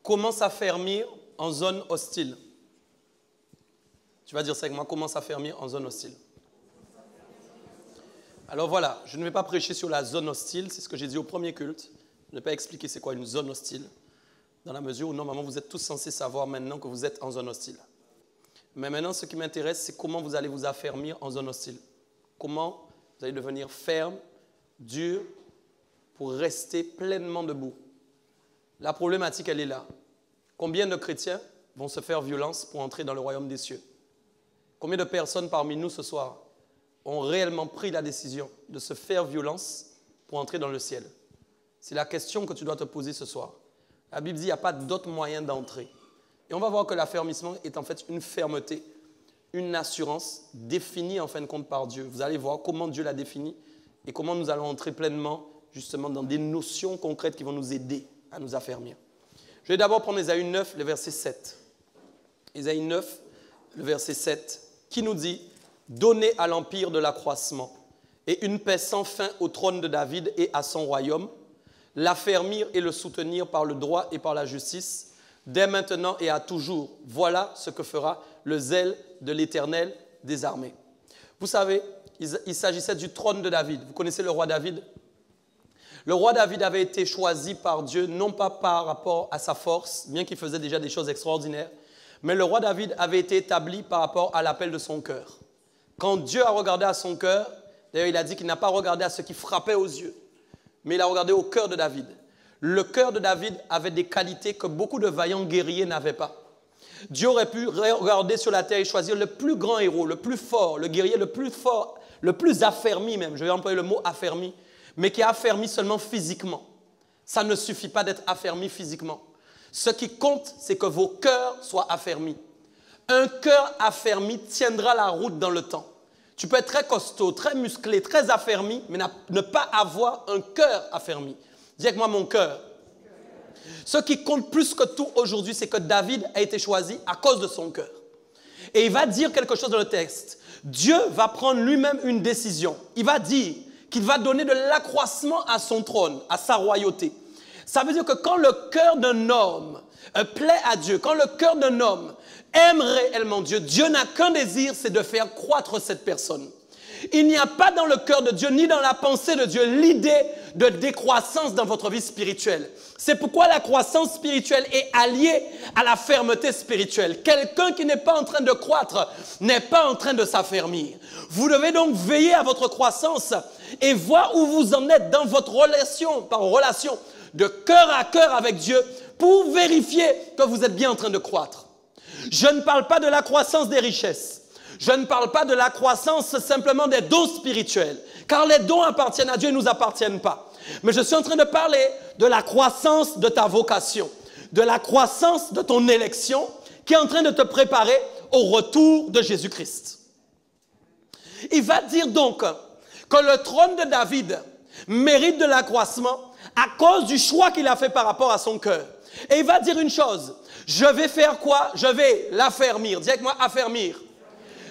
comment s'affermir en zone hostile? Tu vas dire ça avec moi, comment s'affermir en zone hostile? Alors voilà, je ne vais pas prêcher sur la zone hostile, c'est ce que j'ai dit au premier culte. Je ne vais pas expliquer c'est quoi une zone hostile, dans la mesure où normalement vous êtes tous censés savoir maintenant que vous êtes en zone hostile. Mais maintenant, ce qui m'intéresse, c'est comment vous allez vous affermir en zone hostile. Comment vous allez devenir ferme, dur, pour rester pleinement debout. La problématique, elle est là. Combien de chrétiens vont se faire violence pour entrer dans le royaume des cieux? Combien de personnes parmi nous ce soir ont réellement pris la décision de se faire violence pour entrer dans le ciel? C'est la question que tu dois te poser ce soir. La Bible dit qu'il n'y a pas d'autre moyen d'entrer. Et on va voir que l'affermissement est en fait une fermeté, une assurance définie en fin de compte par Dieu. Vous allez voir comment Dieu l'a définie et comment nous allons entrer pleinement justement dans des notions concrètes qui vont nous aider à nous affermir. Je vais d'abord prendre Ésaïe 9, le verset 7. Ésaïe 9, le verset 7, qui nous dit « Donnez à l'empire de l'accroissement et une paix sans fin au trône de David et à son royaume, l'affermir et le soutenir par le droit et par la justice, dès maintenant et à toujours. Voilà ce que fera le zèle de l'Éternel des armées. » Vous savez, il s'agissait du trône de David. Vous connaissez le roi David? Le roi David avait été choisi par Dieu, non pas par rapport à sa force, bien qu'il faisait déjà des choses extraordinaires, mais le roi David avait été établi par rapport à l'appel de son cœur. Quand Dieu a regardé à son cœur, d'ailleurs il a dit qu'il n'a pas regardé à ce qui frappait aux yeux, mais il a regardé au cœur de David. Le cœur de David avait des qualités que beaucoup de vaillants guerriers n'avaient pas. Dieu aurait pu regarder sur la terre et choisir le plus grand héros, le plus fort, le guerrier le plus fort, le plus affermi même, je vais employer le mot affermi, mais qui est affermi seulement physiquement. Ça ne suffit pas d'être affermi physiquement. Ce qui compte, c'est que vos cœurs soient affermis. Un cœur affermi tiendra la route dans le temps. Tu peux être très costaud, très musclé, très affermi, mais ne pas avoir un cœur affermi. Dis avec moi mon cœur. Ce qui compte plus que tout aujourd'hui, c'est que David a été choisi à cause de son cœur. Et il va dire quelque chose dans le texte. Dieu va prendre lui-même une décision. Il va dire qu'il va donner de l'accroissement à son trône, à sa royauté. Ça veut dire que quand le cœur d'un homme plaît à Dieu, quand le cœur d'un homme aime réellement Dieu, Dieu n'a qu'un désir, c'est de faire croître cette personne. Il n'y a pas dans le cœur de Dieu, ni dans la pensée de Dieu, l'idée de décroissance dans votre vie spirituelle. C'est pourquoi la croissance spirituelle est alliée à la fermeté spirituelle. Quelqu'un qui n'est pas en train de croître n'est pas en train de s'affermir. Vous devez donc veiller à votre croissance et voir où vous en êtes dans votre relation, par relation de cœur à cœur avec Dieu pour vérifier que vous êtes bien en train de croître. Je ne parle pas de la croissance des richesses. Je ne parle pas de la croissance simplement des dons spirituels, car les dons appartiennent à Dieu et ne nous appartiennent pas. Mais je suis en train de parler de la croissance de ta vocation, de la croissance de ton élection qui est en train de te préparer au retour de Jésus-Christ. Il va dire donc que le trône de David mérite de l'accroissement à cause du choix qu'il a fait par rapport à son cœur. Et il va dire une chose, je vais faire quoi? Je vais l'affermir. Dis avec moi, affermir.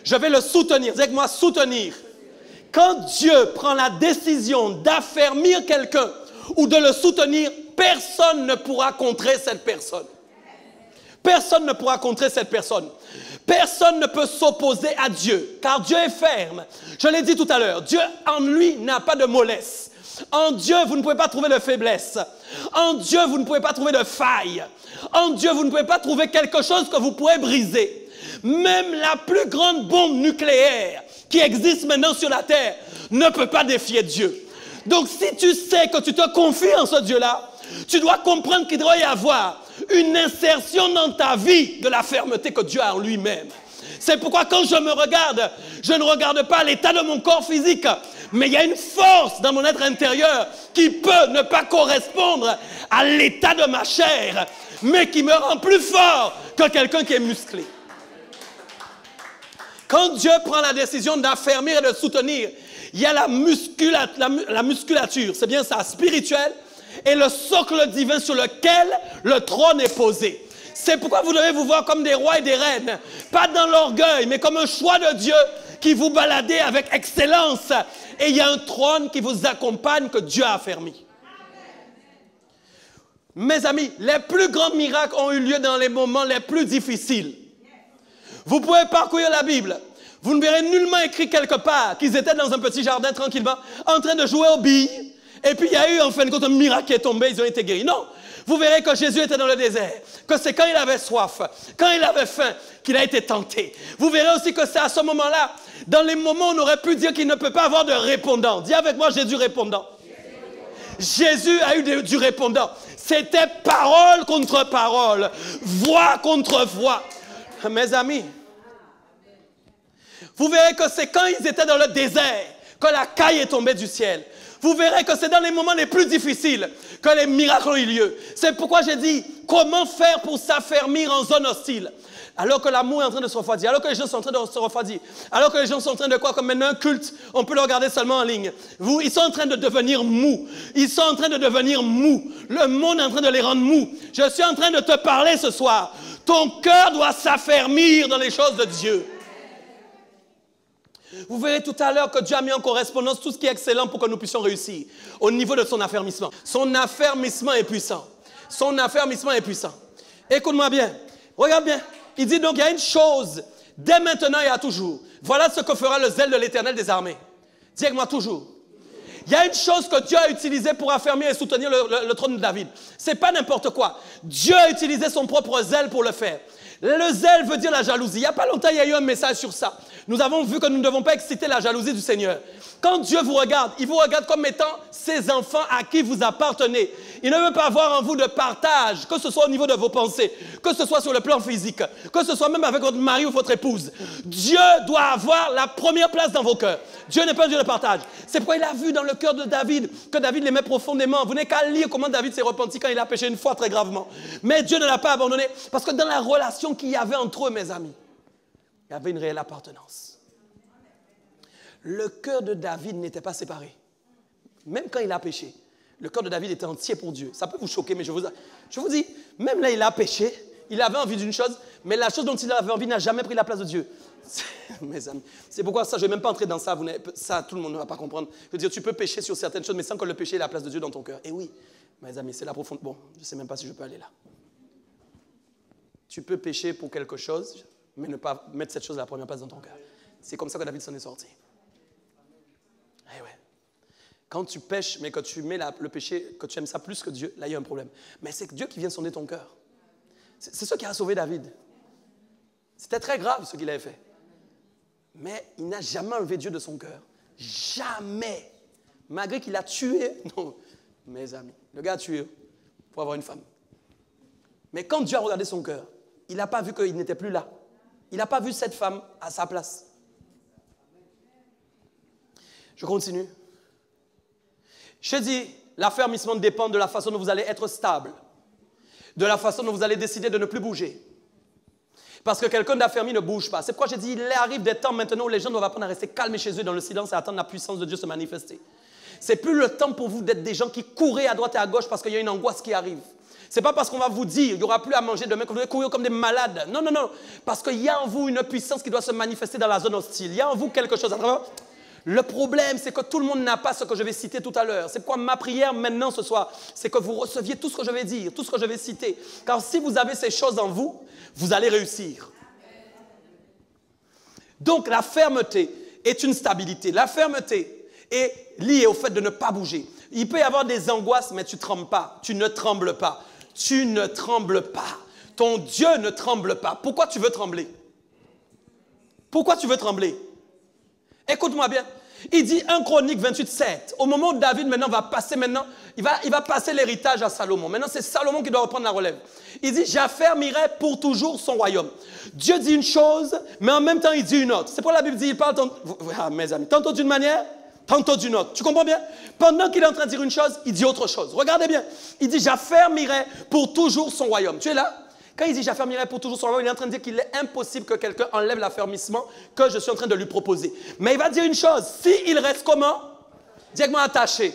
Je vais le soutenir. Dis avec moi, soutenir. Quand Dieu prend la décision d'affermir quelqu'un ou de le soutenir, personne ne pourra contrer cette personne. Personne ne pourra contrer cette personne. Personne ne peut s'opposer à Dieu, car Dieu est ferme. Je l'ai dit tout à l'heure, Dieu en lui n'a pas de mollesse. En Dieu, vous ne pouvez pas trouver de faiblesse. En Dieu, vous ne pouvez pas trouver de faille. En Dieu, vous ne pouvez pas trouver quelque chose que vous pourrez briser. Même la plus grande bombe nucléaire qui existe maintenant sur la terre ne peut pas défier Dieu. Donc si tu sais que tu te confies en ce Dieu-là, tu dois comprendre qu'il doit y avoir une insertion dans ta vie de la fermeté que Dieu a en lui-même. C'est pourquoi quand je me regarde, je ne regarde pas l'état de mon corps physique, mais il y a une force dans mon être intérieur qui peut ne pas correspondre à l'état de ma chair, mais qui me rend plus fort que quelqu'un qui est musclé. Quand Dieu prend la décision d'affermir et de soutenir, il y a la musculature, c'est bien ça, spirituelle, et le socle divin sur lequel le trône est posé. C'est pourquoi vous devez vous voir comme des rois et des reines, pas dans l'orgueil, mais comme un choix de Dieu qui vous baladez avec excellence. Et il y a un trône qui vous accompagne que Dieu a affermi. Mes amis, les plus grands miracles ont eu lieu dans les moments les plus difficiles. Vous pouvez parcourir la Bible. Vous ne verrez nullement écrit quelque part qu'ils étaient dans un petit jardin tranquillement, en train de jouer aux billes. Et puis il y a eu en fin de compte un miracle qui est tombé, ils ont été guéris. Non, vous verrez que Jésus était dans le désert, que c'est quand il avait soif, quand il avait faim, qu'il a été tenté. Vous verrez aussi que c'est à ce moment-là, dans les moments où on aurait pu dire qu'il ne peut pas avoir de répondant. Dis avec moi, Jésus répondant. Jésus a eu du répondant. C'était parole contre parole, voix contre voix. Mes amis, vous verrez que c'est quand ils étaient dans le désert que la caille est tombée du ciel. Vous verrez que c'est dans les moments les plus difficiles que les miracles ont eu lieu. C'est pourquoi j'ai dit, comment faire pour s'affermir en zone hostile? Alors que l'amour est en train de se refroidir, alors que les gens sont en train de se refroidir, alors que les gens sont en train de quoi? Comme maintenant un culte, on peut le regarder seulement en ligne. Ils sont en train de devenir mous. Ils sont en train de devenir mous. Le monde est en train de les rendre mous. Je suis en train de te parler ce soir. Ton cœur doit s'affermir dans les choses de Dieu. Vous verrez tout à l'heure que Dieu a mis en correspondance tout ce qui est excellent pour que nous puissions réussir au niveau de son affermissement. Son affermissement est puissant. Son affermissement est puissant. Écoute-moi bien. Regarde bien. Il dit donc il y a une chose, dès maintenant et à toujours. Voilà ce que fera le zèle de l'Éternel des armées. Dis avec moi toujours. Il y a une chose que Dieu a utilisée pour affermir et soutenir le trône de David. Ce n'est pas n'importe quoi. Dieu a utilisé son propre zèle pour le faire. Le zèle veut dire la jalousie. Il n'y a pas longtemps, il y a eu un message sur ça. Nous avons vu que nous ne devons pas exciter la jalousie du Seigneur. Quand Dieu vous regarde, il vous regarde comme étant ses enfants à qui vous appartenez. Il ne veut pas avoir en vous de partage, que ce soit au niveau de vos pensées, que ce soit sur le plan physique, que ce soit même avec votre mari ou votre épouse. Dieu doit avoir la première place dans vos cœurs. Dieu n'est pas un Dieu de partage. C'est pourquoi il a vu dans le cœur de David que David l'aimait profondément. Vous n'avez qu'à lire comment David s'est repenti quand il a péché une fois très gravement. Mais Dieu ne l'a pas abandonné parce que dans la relation qu'il y avait entre eux, mes amis, il y avait une réelle appartenance. Le cœur de David n'était pas séparé. Même quand il a péché, le cœur de David était entier pour Dieu. Ça peut vous choquer, mais je vous dis, même là, il a péché, il avait envie d'une chose, mais la chose dont il avait envie n'a jamais pris la place de Dieu. Mes amis, c'est pourquoi ça, je ne vais même pas entrer dans ça, ça, tout le monde ne va pas comprendre. Je veux dire, tu peux pécher sur certaines choses, mais sans que le péché ait la place de Dieu dans ton cœur. Et oui, mes amis, c'est la profonde... Bon, je ne sais même pas si je peux aller là. Tu peux pécher pour quelque chose, mais ne pas mettre cette chose à la première place dans ton cœur. C'est comme ça que David s'en est sorti. Eh ouais. Quand tu pêches, mais que tu mets le péché, que tu aimes ça plus que Dieu, là, il y a un problème. Mais c'est Dieu qui vient sonder ton cœur. C'est ce qui a sauvé David. C'était très grave ce qu'il avait fait. Mais il n'a jamais enlevé Dieu de son cœur. Jamais. Malgré qu'il a tué. Non, mes amis. Le gars a tué pour avoir une femme. Mais quand Dieu a regardé son cœur, il n'a pas vu qu'il n'était plus là. Il n'a pas vu cette femme à sa place. Je continue. Je dis, l'affermissement dépend de la façon dont vous allez être stable. De la façon dont vous allez décider de ne plus bouger. Parce que quelqu'un d'affermi ne bouge pas. C'est pourquoi j'ai dit, il arrive des temps maintenant où les gens doivent apprendre à rester calmes chez eux dans le silence et attendre la puissance de Dieu se manifester. C'est plus le temps pour vous d'être des gens qui courent à droite et à gauche parce qu'il y a une angoisse qui arrive. C'est pas parce qu'on va vous dire, il n'y aura plus à manger demain que vous devez courir comme des malades. Non, non, non. Parce qu'il y a en vous une puissance qui doit se manifester dans la zone hostile. Il y a en vous quelque chose à travers. Le problème, c'est que tout le monde n'a pas ce que je vais citer tout à l'heure. C'est pourquoi ma prière maintenant ce soir, c'est que vous receviez tout ce que je vais dire, tout ce que je vais citer. Car si vous avez ces choses en vous, vous allez réussir. Donc la fermeté est une stabilité. La fermeté est liée au fait de ne pas bouger. Il peut y avoir des angoisses, mais tu ne trembles pas. Tu ne trembles pas. Tu ne trembles pas. Ton Dieu ne tremble pas. Pourquoi tu veux trembler? Pourquoi tu veux trembler? Écoute-moi bien. Il dit 1 Chronique 28:7. Au moment où David maintenant va passer il va passer l'héritage à Salomon. Maintenant, c'est Salomon qui doit reprendre la relève. Il dit, j'affermirai pour toujours son royaume. Dieu dit une chose, mais en même temps, il dit une autre. C'est pourquoi la Bible dit, il parle, mes amis, tantôt d'une manière, tantôt d'une autre. Tu comprends bien? Pendant qu'il est en train de dire une chose, il dit autre chose. Regardez bien. Il dit, j'affermirai pour toujours son royaume. Tu es là? Quand il dit j'affermirai pour toujours son royaume, il est en train de dire qu'il est impossible que quelqu'un enlève l'affermissement que je suis en train de lui proposer. Mais il va dire une chose, s'il reste comment? Dis avec moi attaché.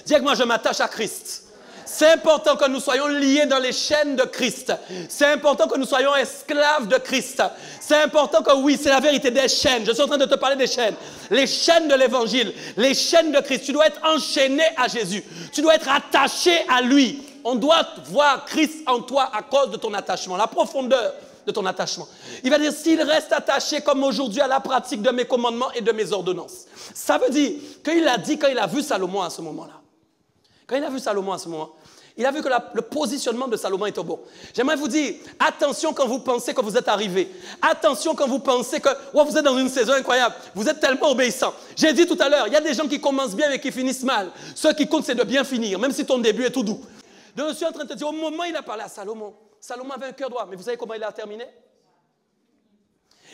Dis avec moi je m'attache à Christ. C'est important que nous soyons liés dans les chaînes de Christ. C'est important que nous soyons esclaves de Christ. C'est important que oui, c'est la vérité des chaînes. Je suis en train de te parler des chaînes. Les chaînes de l'évangile, les chaînes de Christ. Tu dois être enchaîné à Jésus. Tu dois être attaché à lui. on doit voir Christ en toi à cause de ton attachement, la profondeur de ton attachement. Il va dire, s'il reste attaché comme aujourd'hui à la pratique de mes commandements et de mes ordonnances. Ça veut dire qu'il a dit quand il a vu Salomon à ce moment-là. Quand il a vu Salomon à ce moment, il a vu que le positionnement de Salomon était bon. J'aimerais vous dire, attention quand vous pensez que vous êtes arrivé. Attention quand vous pensez que vous êtes dans une saison incroyable. Vous êtes tellement obéissant. J'ai dit tout à l'heure, il y a des gens qui commencent bien et qui finissent mal. Ce qui compte, c'est de bien finir, même si ton début est tout doux. Donc, je suis en train de te dire, au moment où il a parlé à Salomon, Salomon avait un cœur droit. Mais vous savez comment il a terminé?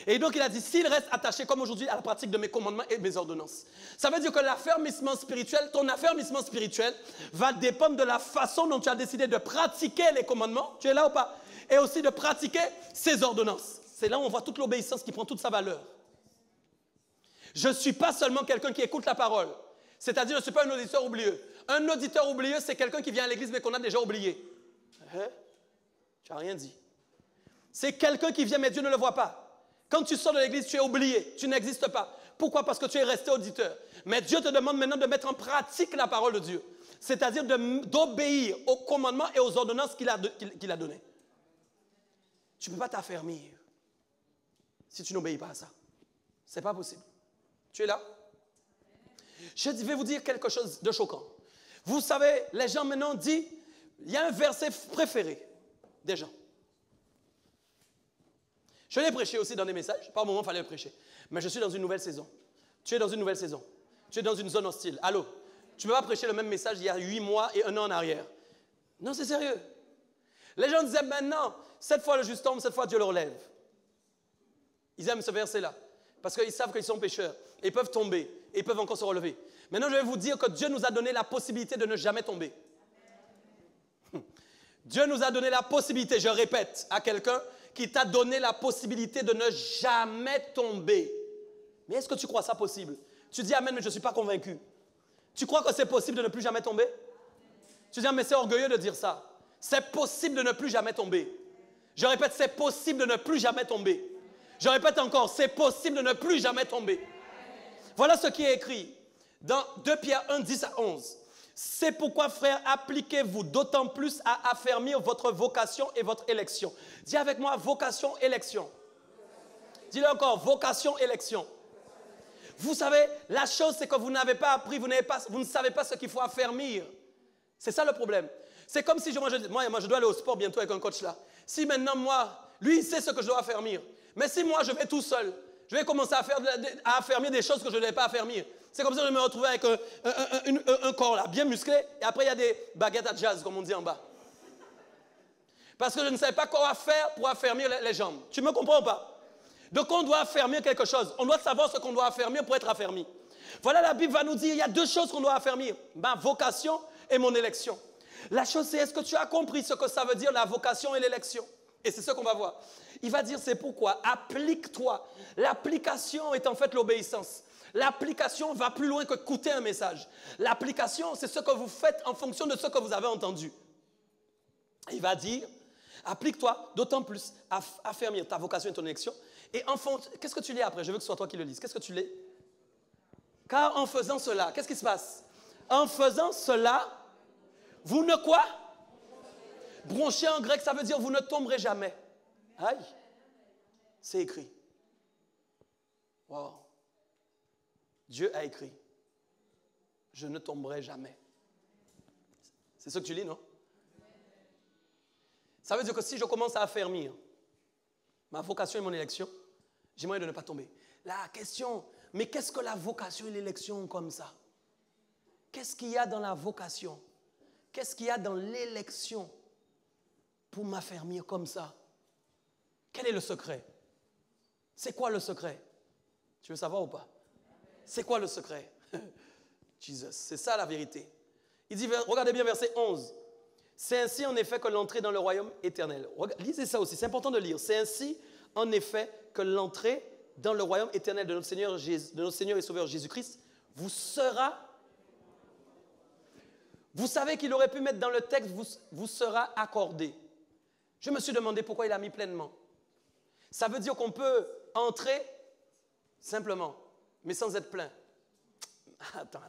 Et donc, il a dit, s'il reste attaché comme aujourd'hui à la pratique de mes commandements et de mes ordonnances. Ça veut dire que l'affermissement spirituel, ton affermissement spirituel va dépendre de la façon dont tu as décidé de pratiquer les commandements. Tu es là ou pas? Et aussi de pratiquer ces ordonnances. C'est là où on voit toute l'obéissance qui prend toute sa valeur. Je ne suis pas seulement quelqu'un qui écoute la parole. C'est-à-dire, je ne suis pas un auditeur oublieux. Un auditeur oublieux, c'est quelqu'un qui vient à l'église mais qu'on a déjà oublié. Tu n'as rien dit. C'est quelqu'un qui vient mais Dieu ne le voit pas. Quand tu sors de l'église, tu es oublié, tu n'existes pas. Pourquoi? Parce que tu es resté auditeur. Mais Dieu te demande maintenant de mettre en pratique la parole de Dieu. C'est-à-dire d'obéir aux commandements et aux ordonnances qu'il a données. Tu ne peux pas t'affermir si tu n'obéis pas à ça. Ce n'est pas possible. Tu es là? Je vais vous dire quelque chose de choquant. Vous savez, les gens maintenant disent, il y a un verset préféré des gens. Je l'ai prêché aussi dans des messages. Par moment, il fallait le prêcher. Mais je suis dans une nouvelle saison. Tu es dans une nouvelle saison. Tu es dans une zone hostile. Allô? Tu ne peux pas prêcher le même message il y a 8 mois et 1 an en arrière. Non, c'est sérieux. Les gens disaient maintenant, cette fois le juste tombe, cette fois Dieu le relève. Ils aiment ce verset-là. Parce qu'ils savent qu'ils sont pécheurs. Et ils peuvent tomber. Et ils peuvent encore se relever. Maintenant, je vais vous dire que Dieu nous a donné la possibilité de ne jamais tomber. Dieu nous a donné la possibilité, je répète à quelqu'un, qui t'a donné la possibilité de ne jamais tomber. Mais est-ce que tu crois ça possible? Tu dis amen, mais je ne suis pas convaincu. Tu crois que c'est possible de ne plus jamais tomber? Tu dis, mais c'est orgueilleux de dire ça. C'est possible de ne plus jamais tomber. Je répète, c'est possible de ne plus jamais tomber. Je répète encore, c'est possible de ne plus jamais tomber. Voilà ce qui est écrit dans 2 Pierre 1, 10 à 11. C'est pourquoi, frères, appliquez-vous d'autant plus à affermir votre vocation et votre élection. Dis avec moi, vocation, élection. Dis-le encore, vocation, élection. Vous savez, la chose, c'est que vous n'avez pas appris, vous ne savez pas ce qu'il faut affermir. C'est ça le problème. C'est comme si moi, je dois aller au sport bientôt avec un coach là. Si maintenant, lui, il sait ce que je dois affermir. Mais si moi, je vais tout seul, je vais commencer à affermir des choses que je ne devais pas affermir. C'est comme ça que je me retrouve avec un corps là, bien musclé, et après il y a des baguettes à jazz, comme on dit en bas. Parce que je ne savais pas quoi faire pour affermir les jambes. Tu me comprends ou pas? Donc on doit affermir quelque chose. On doit savoir ce qu'on doit affermir pour être affermi. Voilà, la Bible va nous dire, il y a 2 choses qu'on doit affermir. Ma vocation et mon élection. La chose c'est, est-ce que tu as compris ce que ça veut dire la vocation et l'élection? Et c'est ce qu'on va voir. Il va dire, c'est pourquoi, applique-toi. L'application est en fait l'obéissance. L'application va plus loin que écouter un message. L'application, c'est ce que vous faites en fonction de ce que vous avez entendu. Il va dire, applique-toi d'autant plus à affermir ta vocation et ton élection. Et en fond, qu'est-ce que tu lis après? Je veux que ce soit toi qui le lises. Qu'est-ce que tu lis? Car en faisant cela, qu'est-ce qui se passe? En faisant cela, vous ne quoi? Broncher en grec, ça veut dire vous ne tomberez jamais. Aïe, c'est écrit. Wow. Dieu a écrit, je ne tomberai jamais. C'est ce que tu lis, non? Ça veut dire que si je commence à affermir ma vocation et mon élection, j'ai moyen de ne pas tomber. La question, mais qu'est-ce que la vocation et l'élection comme ça? Qu'est-ce qu'il y a dans la vocation? Qu'est-ce qu'il y a dans l'élection pour m'affermir comme ça? Quel est le secret? C'est quoi le secret? Tu veux savoir ou pas? C'est quoi le secret? Jesus, c'est ça la vérité. Il dit, regardez bien verset 11. C'est ainsi en effet que l'entrée dans le royaume éternel. Lisez ça aussi, c'est important de lire. C'est ainsi en effet que l'entrée dans le royaume éternel de notre Seigneur et Sauveur Jésus-Christ vous sera. Vous savez qu'il aurait pu mettre dans le texte, vous sera accordé. Je me suis demandé pourquoi il a mis pleinement. Ça veut dire qu'on peut entrer simplement, mais sans être plein. Attends.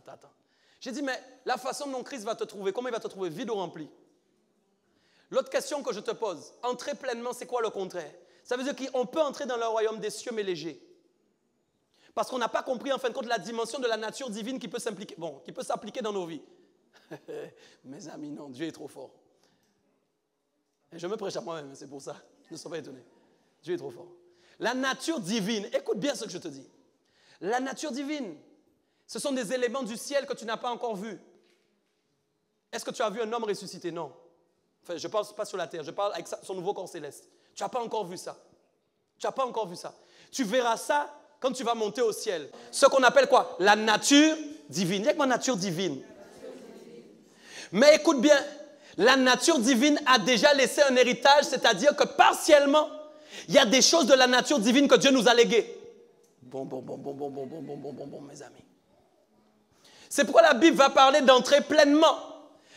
J'ai dit, mais la façon dont Christ va te trouver, comment il va te trouver? Vide ou rempli? L'autre question que je te pose, entrer pleinement, c'est quoi le contraire? Ça veut dire qu'on peut entrer dans le royaume des cieux, mais léger. Parce qu'on n'a pas compris, en fin de compte, la dimension de la nature divine qui peut s'appliquer dans nos vies. Mes amis, non, Dieu est trop fort. Et je me prêche à moi-même, c'est pour ça. Ne sois pas étonné. Dieu est trop fort. La nature divine, écoute bien ce que je te dis. La nature divine, ce sont des éléments du ciel que tu n'as pas encore vus. Est-ce que tu as vu un homme ressuscité? Non. Enfin, je ne parle pas sur la terre, je parle avec son nouveau corps céleste. Tu n'as pas encore vu ça. Tu n'as pas encore vu ça. Tu verras ça quand tu vas monter au ciel. Ce qu'on appelle quoi? La nature divine. Il y a que ma nature divine. Mais écoute bien, la nature divine a déjà laissé un héritage, c'est-à-dire que partiellement, il y a des choses de la nature divine que Dieu nous a léguées. Bon, mes amis. C'est pourquoi la Bible va parler d'entrer pleinement.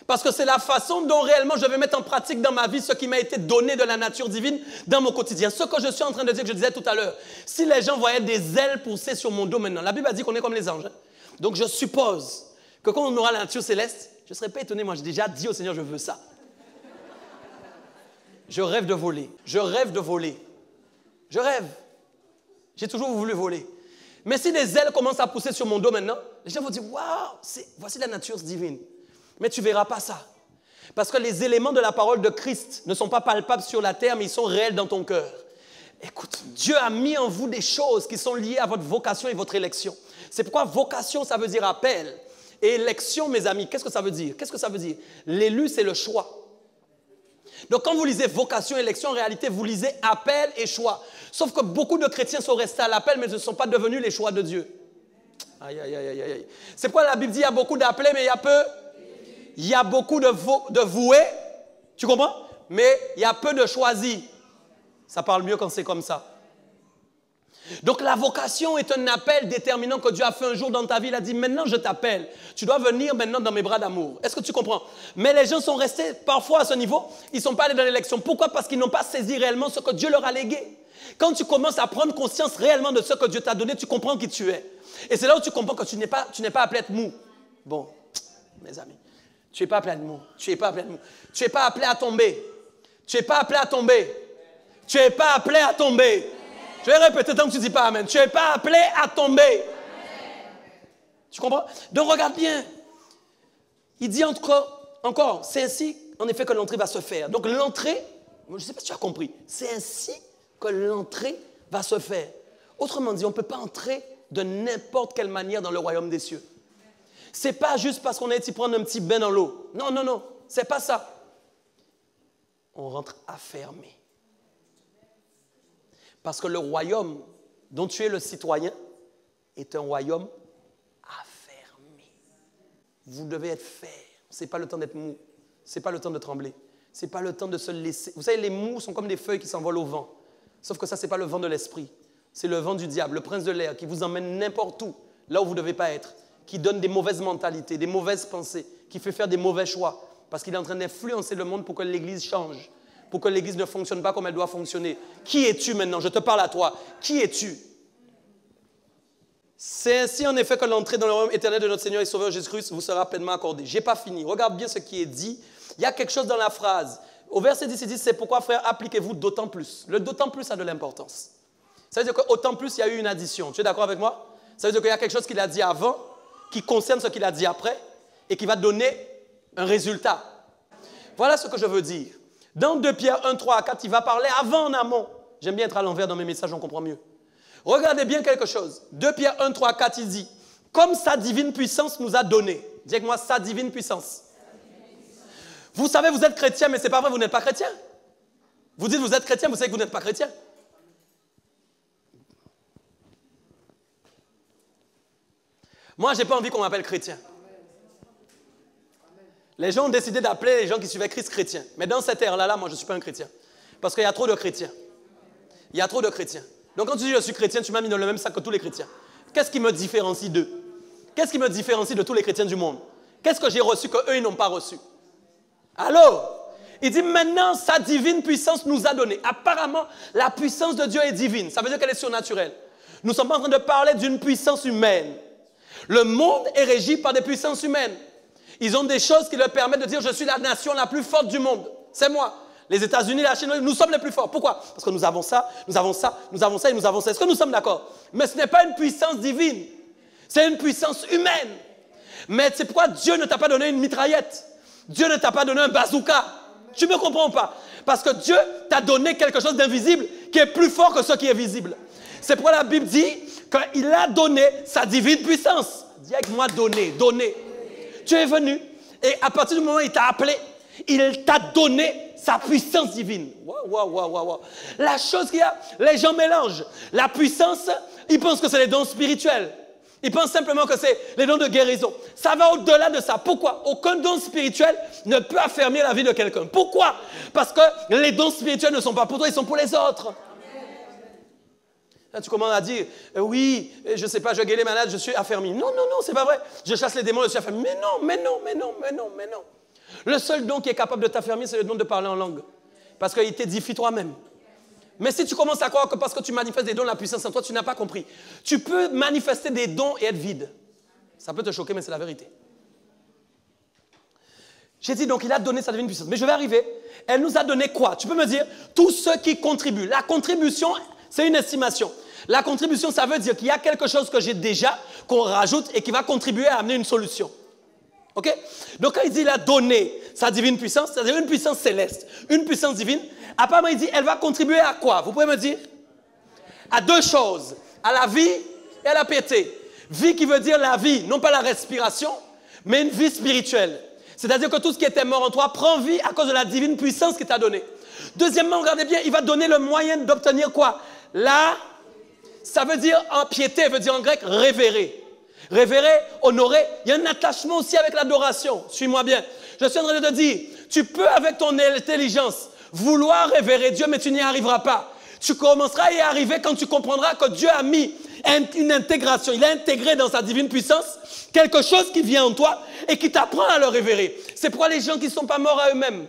Parce que c'est la façon dont réellement je vais mettre en pratique dans ma vie ce qui m'a été donné de la nature divine dans mon quotidien. Ce que je suis en train de dire, que je disais tout à l'heure, si les gens voyaient des ailes pousser sur mon dos maintenant, la Bible a dit qu'on est comme les anges. Hein? Donc je suppose que quand on aura la nature céleste, je ne serais pas étonné, moi j'ai déjà dit au Seigneur, je veux ça. Je rêve de voler, je rêve de voler, je rêve. J'ai toujours voulu voler. Mais si les ailes commencent à pousser sur mon dos maintenant, les gens vont dire, waouh, voici la nature divine. Mais tu ne verras pas ça. Parce que les éléments de la parole de Christ ne sont pas palpables sur la terre, mais ils sont réels dans ton cœur. Écoute, Dieu a mis en vous des choses qui sont liées à votre vocation et votre élection. C'est pourquoi vocation, ça veut dire appel. Et élection, mes amis, qu'est-ce que ça veut dire? Qu'est-ce que ça veut dire? L'élu, c'est le choix. Donc quand vous lisez vocation, élection, en réalité, vous lisez appel et choix. Sauf que beaucoup de chrétiens sont restés à l'appel, mais ne sont pas devenus les choix de Dieu. Aïe, aïe, aïe, aïe, aïe. C'est pourquoi la Bible dit qu'il y a beaucoup d'appelés, mais il y a peu... Il y a beaucoup de voués, tu comprends? Mais il y a peu de choisis. Ça parle mieux quand c'est comme ça. Donc la vocation est un appel déterminant que Dieu a fait un jour dans ta vie. Il a dit, maintenant je t'appelle. Tu dois venir maintenant dans mes bras d'amour. Est-ce que tu comprends? Mais les gens sont restés parfois à ce niveau. Ils ne sont pas allés dans l'élection. Pourquoi? Parce qu'ils n'ont pas saisi réellement ce que Dieu leur a légué. Quand tu commences à prendre conscience réellement de ce que Dieu t'a donné, tu comprends qui tu es. Et c'est là où tu comprends que tu n'es pas appelé à être mou. Bon, mes amis. Tu n'es pas appelé à être mou. Tu n'es pas appelé à être mou. Tu n'es pas appelé à tomber. Tu n'es pas appelé à tomber. Tu n'es pas appelé à tomber. Je vais répéter tant que tu ne dis pas amen. Tu n'es pas appelé à tomber. Tu comprends? Donc regarde bien. Il dit encore, c'est ainsi en effet que l'entrée va se faire. Donc l'entrée, je ne sais pas si tu as compris, c'est ainsi que l'entrée va se faire. Autrement dit, on ne peut pas entrer de n'importe quelle manière dans le royaume des cieux. Ce n'est pas juste parce qu'on a été prendre un petit bain dans l'eau. Non, non, non, ce n'est pas ça. On rentre affermé. Parce que le royaume dont tu es le citoyen est un royaume affermé. Vous devez être ferme. Ce n'est pas le temps d'être mou. Ce n'est pas le temps de trembler. Ce n'est pas le temps de se laisser. Vous savez, les mous sont comme des feuilles qui s'envolent au vent. Sauf que ça, ce n'est pas le vent de l'esprit. C'est le vent du diable, le prince de l'air, qui vous emmène n'importe où, là où vous ne devez pas être, qui donne des mauvaises mentalités, des mauvaises pensées, qui fait faire des mauvais choix, parce qu'il est en train d'influencer le monde pour que l'Église change, pour que l'Église ne fonctionne pas comme elle doit fonctionner. Qui es-tu maintenant? Je te parle à toi. Qui es-tu? C'est ainsi en effet que l'entrée dans le royaume éternel de notre Seigneur et Sauveur Jésus-Christ vous sera pleinement accordée. Je n'ai pas fini. Regarde bien ce qui est dit. Il y a quelque chose dans la phrase. Au verset 10, il dit, c'est pourquoi, frère, appliquez-vous d'autant plus. Le d'autant plus a de l'importance. Ça veut dire qu'autant plus, il y a eu une addition. Tu es d'accord avec moi? Ça veut dire qu'il y a quelque chose qu'il a dit avant, qui concerne ce qu'il a dit après, et qui va donner un résultat. Voilà ce que je veux dire. Dans 2 Pierre 1, 3 à 4, il va parler avant en amont. J'aime bien être à l'envers dans mes messages, on comprend mieux. Regardez bien quelque chose. 2 Pierre 1, 3 à 4, il dit, comme sa divine puissance nous a donné. Dis avec moi, sa divine puissance. Vous savez, vous êtes chrétien, mais ce n'est pas vrai, vous n'êtes pas chrétien. Vous dites, vous êtes chrétien, vous savez que vous n'êtes pas chrétien. Moi, je n'ai pas envie qu'on m'appelle chrétien. Les gens ont décidé d'appeler les gens qui suivaient Christ chrétiens. Mais dans cette ère-là, moi, je ne suis pas un chrétien. Parce qu'il y a trop de chrétiens. Il y a trop de chrétiens. Donc, quand tu dis je suis chrétien, tu m'as mis dans le même sac que tous les chrétiens. Qu'est-ce qui me différencie d'eux? Qu'est-ce qui me différencie de tous les chrétiens du monde? Qu'est-ce que j'ai reçu qu'eux, ils n'ont pas reçu? Alors, il dit maintenant, sa divine puissance nous a donné. Apparemment, la puissance de Dieu est divine. Ça veut dire qu'elle est surnaturelle. Nous ne sommes pas en train de parler d'une puissance humaine. Le monde est régi par des puissances humaines. Ils ont des choses qui leur permettent de dire « Je suis la nation la plus forte du monde. C'est moi. Les États-Unis, la Chine, nous sommes les plus forts. Pourquoi? Parce que nous avons ça, nous avons ça, nous avons ça et nous avons ça. Est-ce que nous sommes d'accord? Mais ce n'est pas une puissance divine. C'est une puissance humaine. Mais c'est pourquoi Dieu ne t'a pas donné une mitraillette. Dieu ne t'a pas donné un bazooka. Tu ne me comprends pas? Parce que Dieu t'a donné quelque chose d'invisible qui est plus fort que ce qui est visible. C'est pourquoi la Bible dit qu'il a donné sa divine puissance. Dis avec moi, donner, donner. Tu es venu et à partir du moment où il t'a appelé, il t'a donné sa puissance divine. Waouh. La chose qu'il y a, les gens mélangent. La puissance, ils pensent que c'est les dons spirituels. Ils pensent simplement que c'est les dons de guérison. Ça va au-delà de ça. Pourquoi? Aucun don spirituel ne peut affermir la vie de quelqu'un. Pourquoi? Parce que les dons spirituels ne sont pas pour toi, ils sont pour les autres. Là, tu commences à dire, oui, je ne sais pas, je guéris les malades, je suis affermi. Non, c'est pas vrai. Je chasse les démons, je suis affermi. Mais non. Le seul don qui est capable de t'affermir, c'est le don de parler en langue. Parce qu'il t'édifie toi-même. Mais si tu commences à croire que parce que tu manifestes des dons, la puissance en toi, tu n'as pas compris. Tu peux manifester des dons et être vide. Ça peut te choquer, mais c'est la vérité. J'ai dit donc, il a donné sa divine puissance. Mais je vais arriver. Elle nous a donné quoi? Tu peux me dire, tout ce qui contribue. La contribution, c'est une estimation. La contribution, ça veut dire qu'il y a quelque chose que j'ai déjà, qu'on rajoute et qui va contribuer à amener une solution. OK? Donc, quand il dit il a donné sa divine puissance, c'est-à-dire une puissance céleste, une puissance divine, apparemment, il dit elle va contribuer à quoi? Vous pouvez me dire? À deux choses, à la vie et à la piété. Vie qui veut dire la vie, non pas la respiration, mais une vie spirituelle. C'est-à-dire que tout ce qui était mort en toi prend vie à cause de la divine puissance qu'il t'a donnée. Deuxièmement, regardez bien, il va donner le moyen d'obtenir quoi? Ça veut dire en piété, veut dire en grec révérer. Révérer, honorer, il y a un attachement aussi avec l'adoration. Suis-moi bien. Je suis en train de te dire, tu peux avec ton intelligence vouloir révérer Dieu, mais tu n'y arriveras pas. Tu commenceras à y arriver quand tu comprendras que Dieu a mis une intégration. Il a intégré dans sa divine puissance quelque chose qui vient en toi et qui t'apprend à le révérer. C'est pourquoi les gens qui ne sont pas morts à eux-mêmes,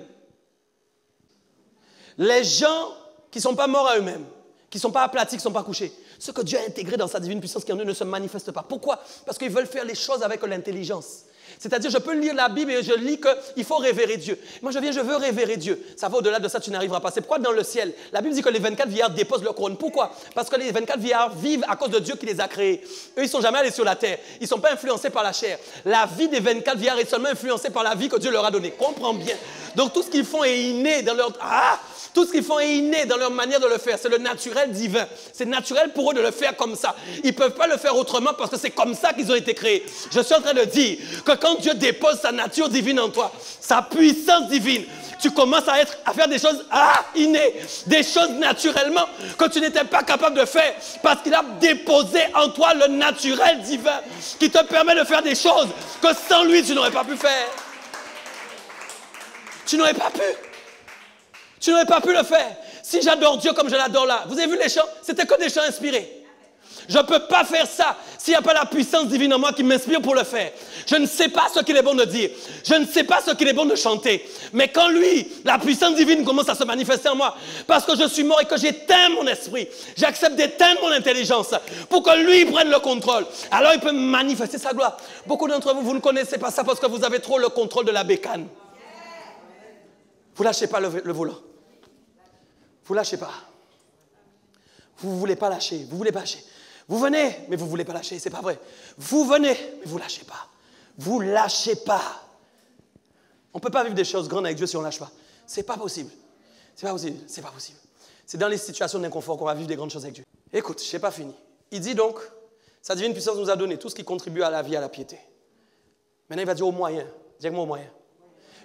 les gens qui ne sont pas morts à eux-mêmes, qui ne sont pas aplatis, qui ne sont pas couchés, ce que Dieu a intégré dans sa divine puissance qui en eux ne se manifeste pas. Pourquoi? Parce qu'ils veulent faire les choses avec l'intelligence. C'est-à-dire, je peux lire la Bible et je lis qu'il faut révérer Dieu. Moi, je veux révérer Dieu. Ça va au-delà de ça, tu n'arriveras pas. C'est pourquoi dans le ciel, la Bible dit que les 24 vieillards déposent leur couronne. Pourquoi? Parce que les 24 vieillards vivent à cause de Dieu qui les a créés. Eux, ils ne sont jamais allés sur la terre. Ils ne sont pas influencés par la chair. La vie des 24 vieillards est seulement influencée par la vie que Dieu leur a donnée. Comprends bien. Donc, tout ce qu'ils font est inné dans leur... Tout ce qu'ils font est inné dans leur manière de le faire. C'est le naturel divin. C'est naturel pour eux de le faire comme ça. Ils ne peuvent pas le faire autrement parce que c'est comme ça qu'ils ont été créés. Je suis en train de dire que quand Dieu dépose sa nature divine en toi, sa puissance divine, tu commences à faire des choses innées, des choses naturellement que tu n'étais pas capable de faire parce qu'il a déposé en toi le naturel divin qui te permet de faire des choses que sans lui, tu n'aurais pas pu faire. Tu n'aurais pas pu. Tu n'aurais pas pu le faire. Si j'adore Dieu comme je l'adore là, vous avez vu les chants? C'était que des chants inspirés. Je ne peux pas faire ça s'il n'y a pas la puissance divine en moi qui m'inspire pour le faire. Je ne sais pas ce qu'il est bon de dire. Je ne sais pas ce qu'il est bon de chanter. Mais quand lui, la puissance divine commence à se manifester en moi, parce que je suis mort et que j'éteins mon esprit, j'accepte d'éteindre mon intelligence pour que lui prenne le contrôle. Alors il peut manifester sa gloire. Beaucoup d'entre vous, vous ne connaissez pas ça parce que vous avez trop le contrôle de la bécane. Vous ne lâchez pas le volant. Vous ne lâchez pas. Vous ne voulez pas lâcher. Vous voulez pas lâcher. Vous venez, mais vous ne voulez pas lâcher. Ce n'est pas vrai. Vous venez, mais vous ne lâchez pas. Vous ne lâchez pas. On ne peut pas vivre des choses grandes avec Dieu si on ne lâche pas. Ce n'est pas possible. Ce n'est pas possible. C'est pas possible. C'est dans les situations d'inconfort qu'on va vivre des grandes choses avec Dieu. Écoute, je n'ai pas fini. Il dit donc, sa divine puissance nous a donné tout ce qui contribue à la vie, à la piété. Maintenant, il va dire au moyen. Dis-moi au moyen.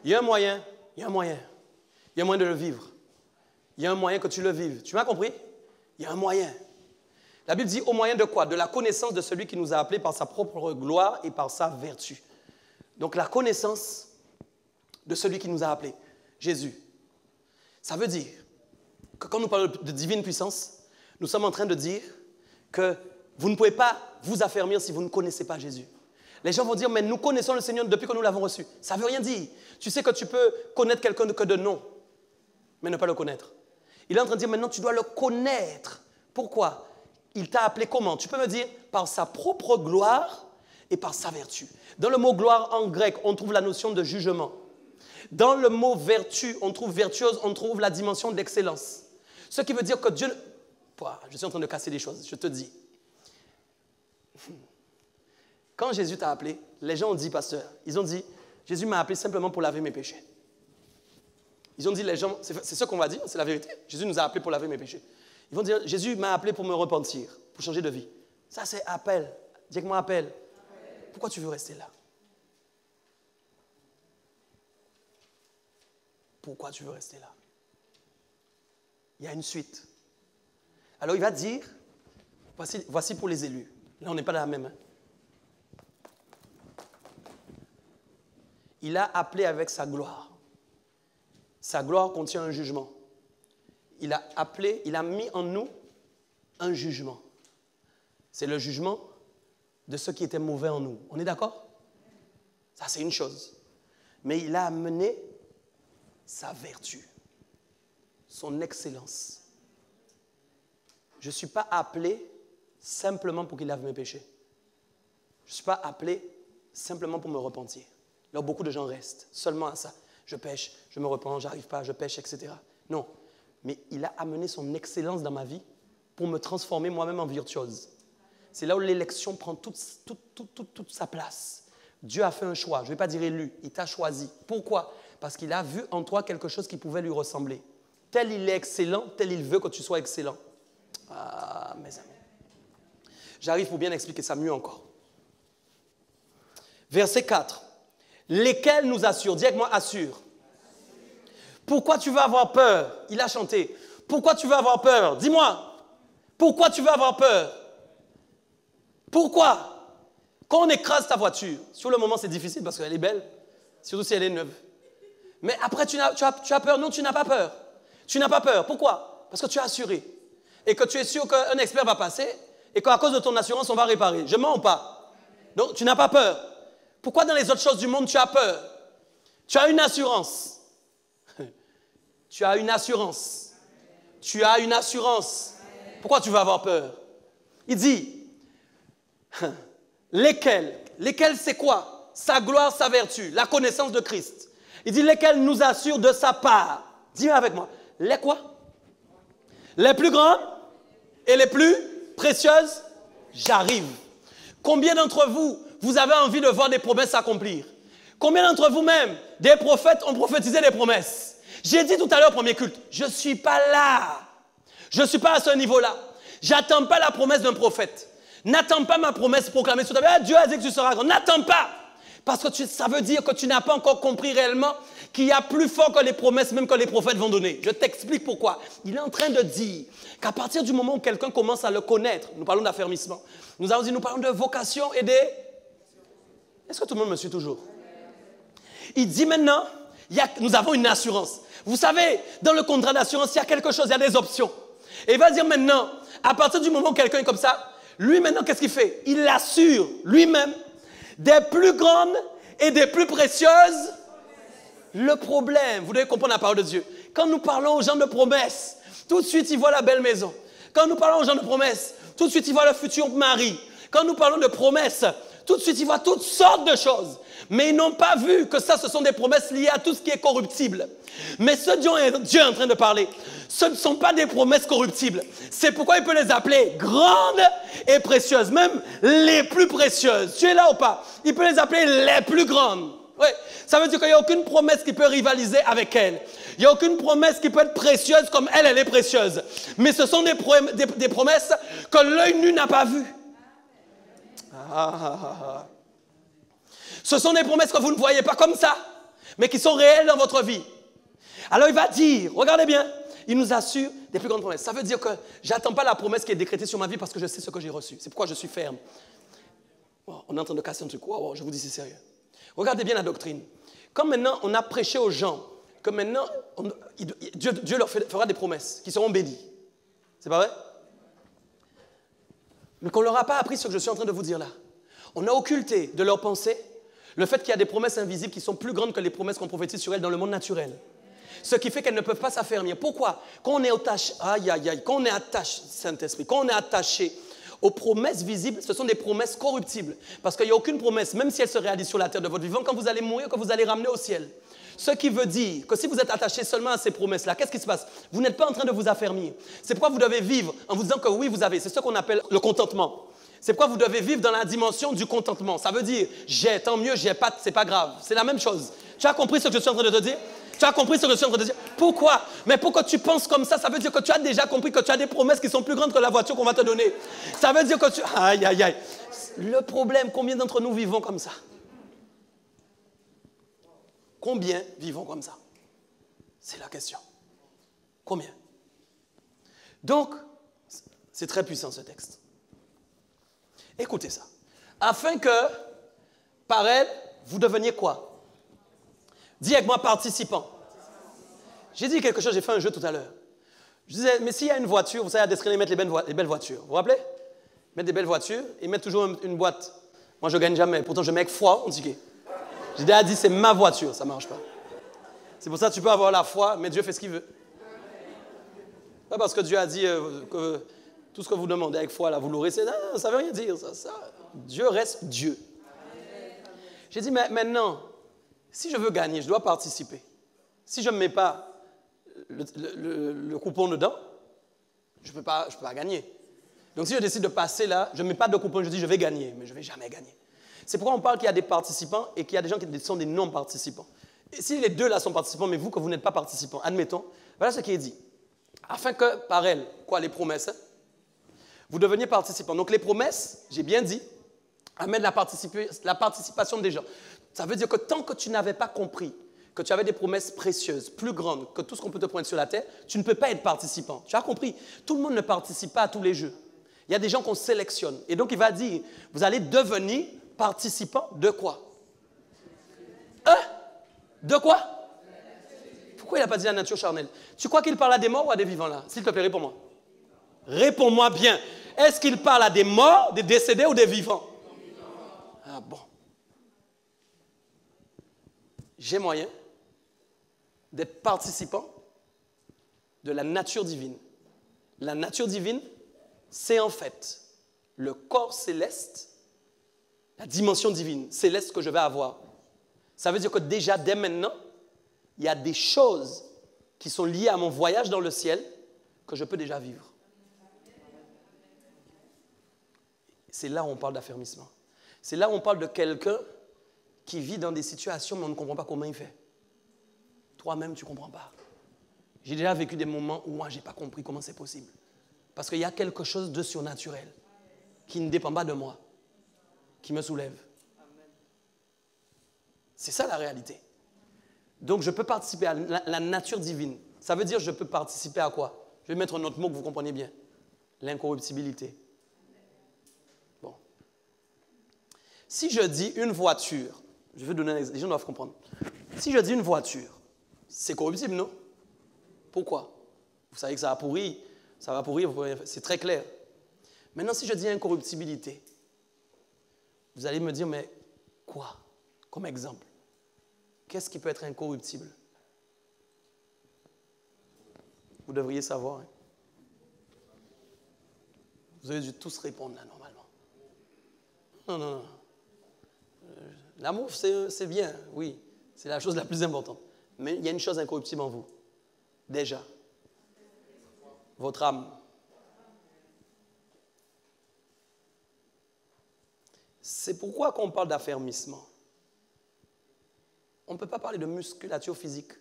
Il y a un moyen. Il y a un moyen. Il y a un moyen de le vivre. Il y a un moyen que tu le vives. Tu m'as compris? Il y a un moyen. La Bible dit au moyen de quoi? De la connaissance de celui qui nous a appelés par sa propre gloire et par sa vertu. Donc la connaissance de celui qui nous a appelés, Jésus. Ça veut dire que quand nous parlons de divine puissance, nous sommes en train de dire que vous ne pouvez pas vous affermir si vous ne connaissez pas Jésus. Les gens vont dire, mais nous connaissons le Seigneur depuis que nous l'avons reçu. Ça ne veut rien dire. Tu sais que tu peux connaître quelqu'un que de nom, mais ne pas le connaître. Il est en train de dire, maintenant tu dois le connaître. Pourquoi? Il t'a appelé comment? Tu peux me dire, par sa propre gloire et par sa vertu. Dans le mot gloire en grec, on trouve la notion de jugement. Dans le mot vertu, on trouve vertueuse, on trouve la dimension de l'excellence. Ce qui veut dire que Dieu... Je suis en train de casser des choses, je te dis. Quand Jésus t'a appelé, les gens ont dit, pasteur, ils ont dit, Jésus m'a appelé simplement pour laver mes péchés. Ils ont dit, les gens, c'est ce qu'on va dire, c'est la vérité. Jésus nous a appelés pour laver mes péchés. Ils vont dire, Jésus m'a appelé pour me repentir, pour changer de vie. Ça, c'est appel. Dis avec moi, appel. Pourquoi tu veux rester là? Pourquoi tu veux rester là? Il y a une suite. Alors, il va dire, voici pour les élus. Là, on n'est pas dans la même. Hein? Il a appelé avec sa gloire. Sa gloire contient un jugement. Il a appelé, il a mis en nous un jugement. C'est le jugement de ce qui était mauvais en nous. On est d'accord? Ça, c'est une chose. Mais il a amené sa vertu, son excellence. Je ne suis pas appelé simplement pour qu'il lave mes péchés. Je ne suis pas appelé simplement pour me repentir. Là, beaucoup de gens restent seulement à ça. Je pêche, je me repens, j'arrive pas, je pêche, etc. Non, mais il a amené son excellence dans ma vie pour me transformer moi-même en virtuose. C'est là où l'élection prend toute sa place. Dieu a fait un choix, je ne vais pas dire élu, il t'a choisi. Pourquoi? Parce qu'il a vu en toi quelque chose qui pouvait lui ressembler. Tel il est excellent, tel il veut que tu sois excellent. Ah, mes amis. J'arrive pour bien expliquer ça mieux encore. Verset 4. Lesquels nous assurent, dis avec moi, assure. Pourquoi tu veux avoir peur? Il a chanté. Pourquoi tu veux avoir peur? Dis-moi. Pourquoi tu veux avoir peur? Pourquoi? Quand on écrase ta voiture, sur le moment c'est difficile parce qu'elle est belle, surtout si elle est neuve. Mais après tu as peur? Non, tu n'as pas peur. Tu n'as pas peur. Pourquoi? Parce que tu as assuré. Et que tu es sûr qu'un expert va passer et qu'à cause de ton assurance, on va réparer. Je mens ou pas? Donc tu n'as pas peur. Pourquoi dans les autres choses du monde, tu as peur? Tu as une assurance. Tu as une assurance. Tu as une assurance. Pourquoi tu vas avoir peur? Il dit, lesquels? Lesquels c'est quoi? Sa gloire, sa vertu, la connaissance de Christ. Il dit, lesquels nous assurent de sa part. Dis-le avec moi. Les quoi? Les plus grandes et les plus précieuses? J'arrive. Combien d'entre vous, vous avez envie de voir des promesses s'accomplir? Combien d'entre vous-même, des prophètes ont prophétisé des promesses? J'ai dit tout à l'heure au premier culte, je ne suis pas là. Je ne suis pas à ce niveau-là. Je n'attends pas la promesse d'un prophète. N'attends pas ma promesse proclamée sur ta vie. Ah, Dieu a dit que tu seras grand. N'attends pas. Parce que ça veut dire que tu n'as pas encore compris réellement qu'il y a plus fort que les promesses, même que les prophètes vont donner. Je t'explique pourquoi. Il est en train de dire qu'à partir du moment où quelqu'un commence à le connaître, nous parlons d'affermissement, nous parlons de vocation et des... Est-ce que tout le monde me suit toujours? Il dit maintenant, nous avons une assurance. Vous savez, dans le contrat d'assurance, il y a quelque chose, il y a des options. Et il va dire maintenant, à partir du moment où quelqu'un est comme ça, lui maintenant, qu'est-ce qu'il fait? Il assure lui-même des plus grandes et des plus précieuses. Le problème, vous devez comprendre la parole de Dieu. Quand nous parlons aux gens de promesses, tout de suite, ils voient la belle maison. Quand nous parlons aux gens de promesses, tout de suite, ils voient le futur mari. Quand nous parlons de promesses, tout de suite, ils voient toutes sortes de choses. Mais ils n'ont pas vu que ça, ce sont des promesses liées à tout ce qui est corruptible. Mais ce dont Dieu est en train de parler, ce ne sont pas des promesses corruptibles. C'est pourquoi il peut les appeler grandes et précieuses, même les plus précieuses. Tu es là ou pas? Il peut les appeler les plus grandes. Oui, ça veut dire qu'il n'y a aucune promesse qui peut rivaliser avec elle. Il n'y a aucune promesse qui peut être précieuse comme elle est précieuse. Mais ce sont des promesses que l'œil nu n'a pas vues. Ce sont des promesses que vous ne voyez pas comme ça, mais qui sont réelles dans votre vie. Alors il va dire, regardez bien, il nous assure des plus grandes promesses. Ça veut dire que je n'attends pas la promesse qui est décrétée sur ma vie parce que je sais ce que j'ai reçu. C'est pourquoi je suis ferme. Oh, on est en train de casser un truc. Wow, je vous dis c'est sérieux. Regardez bien la doctrine. Quand maintenant on a prêché aux gens que maintenant Dieu leur fera des promesses qui seront bénies. C'est pas vrai? Mais qu'on ne leur a pas appris ce que je suis en train de vous dire là. On a occulté de leur pensée le fait qu'il y a des promesses invisibles qui sont plus grandes que les promesses qu'on prophétise sur elles dans le monde naturel. Ce qui fait qu'elles ne peuvent pas s'affermir. Pourquoi? Quand on est attaché, Saint-Esprit, quand on est attaché aux promesses visibles, ce sont des promesses corruptibles. Parce qu'il n'y a aucune promesse, même si elle se réalise sur la terre de votre vivant, quand vous allez mourir, que vous allez ramener au ciel. Ce qui veut dire que si vous êtes attaché seulement à ces promesses-là, qu'est-ce qui se passe? Vous n'êtes pas en train de vous affermir. C'est pourquoi vous devez vivre en vous disant que oui, vous avez. C'est ce qu'on appelle le contentement. C'est pourquoi vous devez vivre dans la dimension du contentement. Ça veut dire, j'ai, tant mieux, j'ai pas, c'est pas grave. C'est la même chose. Tu as compris ce que je suis en train de te dire? Tu as compris ce que je suis en train de te dire? Pourquoi? Mais pourquoi tu penses comme ça veut dire que tu as déjà compris que tu as des promesses qui sont plus grandes que la voiture qu'on va te donner. Ça veut dire que tu... Aïe, aïe, aïe. Le problème, combien d'entre nous vivons comme ça? Combien vivons comme ça? C'est la question. Combien? Donc, c'est très puissant ce texte. Écoutez ça. Afin que, par elle, vous deveniez quoi? Dis avec moi, participant. J'ai dit quelque chose, j'ai fait un jeu tout à l'heure. Je disais, mais s'il y a une voiture, vous savez, à Descrènes, ils mettent les belles voitures. Vous vous rappelez? Ils mettent des belles voitures, ils mettent toujours une boîte. Moi, je ne gagne jamais. Pourtant, je mets avec foi, on ticket. J'ai déjà dit, c'est ma voiture, ça ne marche pas. C'est pour ça que tu peux avoir la foi, mais Dieu fait ce qu'il veut. Pas parce que Dieu a dit que tout ce que vous demandez avec foi, là, vous l'aurez. Ça ne veut rien dire. Dieu reste Dieu. J'ai dit, mais maintenant, si je veux gagner, je dois participer. Si je ne mets pas le coupon dedans, je ne peux pas gagner. Donc si je décide de passer là, je ne mets pas de coupon, je dis je vais gagner, mais je ne vais jamais gagner. C'est pourquoi on parle qu'il y a des participants et qu'il y a des gens qui sont des non-participants. Et si les deux là sont participants, mais vous que vous n'êtes pas participants, admettons, voilà ce qui est dit. Afin que par elles, quoi, les promesses, vous deveniez participants. Donc les promesses, j'ai bien dit, amènent la participation des gens. Ça veut dire que tant que tu n'avais pas compris que tu avais des promesses précieuses, plus grandes que tout ce qu'on peut te pointer sur la terre, tu ne peux pas être participant. Tu as compris? Tout le monde ne participe pas à tous les jeux. Il y a des gens qu'on sélectionne. Et donc, il va dire, vous allez devenir participant de quoi? De quoi? Pourquoi il n'a pas dit la nature charnelle? Tu crois qu'il parle à des morts ou à des vivants là? S'il te plaît, réponds-moi. Réponds-moi bien. Est-ce qu'il parle à des morts, des décédés ou des vivants? Ah bon. J'ai moyen d'être participant de la nature divine. La nature divine, c'est en fait le corps céleste, la dimension divine céleste que je vais avoir. Ça veut dire que déjà, dès maintenant, il y a des choses qui sont liées à mon voyage dans le ciel que je peux déjà vivre. C'est là où on parle d'affermissement. C'est là où on parle de quelqu'un qui vit dans des situations mais on ne comprend pas comment il fait. Toi-même, tu ne comprends pas. J'ai déjà vécu des moments où moi, je n'ai pas compris comment c'est possible. Parce qu'il y a quelque chose de surnaturel qui ne dépend pas de moi, qui me soulève. C'est ça la réalité. Donc, je peux participer à la nature divine. Ça veut dire je peux participer à quoi? Je vais mettre un autre mot que vous compreniez bien. L'incorruptibilité. Bon. Si je dis une voiture, je vais donner un exemple, les gens doivent comprendre. Si je dis une voiture, c'est corruptible, non? Pourquoi? Vous savez que ça va pourrir, c'est très clair. Maintenant, si je dis incorruptibilité, vous allez me dire, mais quoi? Comme exemple. Qu'est-ce qui peut être incorruptible? Vous devriez savoir. Hein? Vous avez dû tous répondre là, normalement. Non. L'amour, c'est bien, oui. C'est la chose la plus importante. Mais il y a une chose incorruptible en vous. Déjà. Votre âme. C'est pourquoi quand on parle d'affermissement, on ne peut pas parler de musculature physique.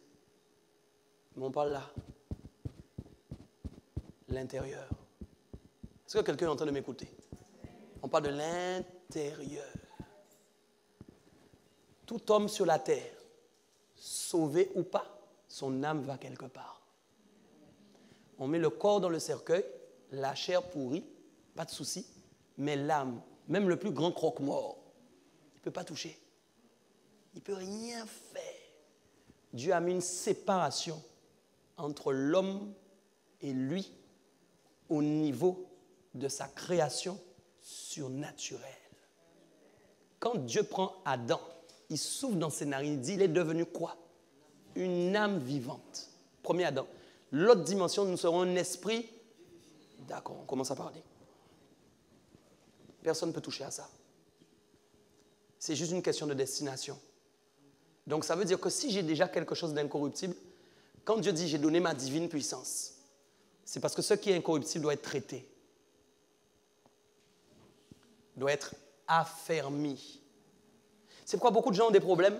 Mais on parle là. L'intérieur. Est-ce que quelqu'un est en train de m'écouter? On parle de l'intérieur. Tout homme sur la terre, sauvé ou pas, son âme va quelque part. On met le corps dans le cercueil, la chair pourrit, pas de souci, mais l'âme, même le plus grand croque-mort, il ne peut pas toucher. Il ne peut rien faire. Dieu a mis une séparation entre l'homme et lui au niveau de sa création surnaturelle. Quand Dieu prend Adam, il souffle dans ses narines, il dit, il est devenu quoi? Une âme vivante. Premier Adam. L'autre dimension, nous serons un esprit. D'accord, on commence à parler. Personne ne peut toucher à ça. C'est juste une question de destination. Donc ça veut dire que si j'ai déjà quelque chose d'incorruptible, quand Dieu dit « j'ai donné ma divine puissance », c'est parce que ce qui est incorruptible doit être traité, doit être affermi. C'est pourquoi beaucoup de gens ont des problèmes,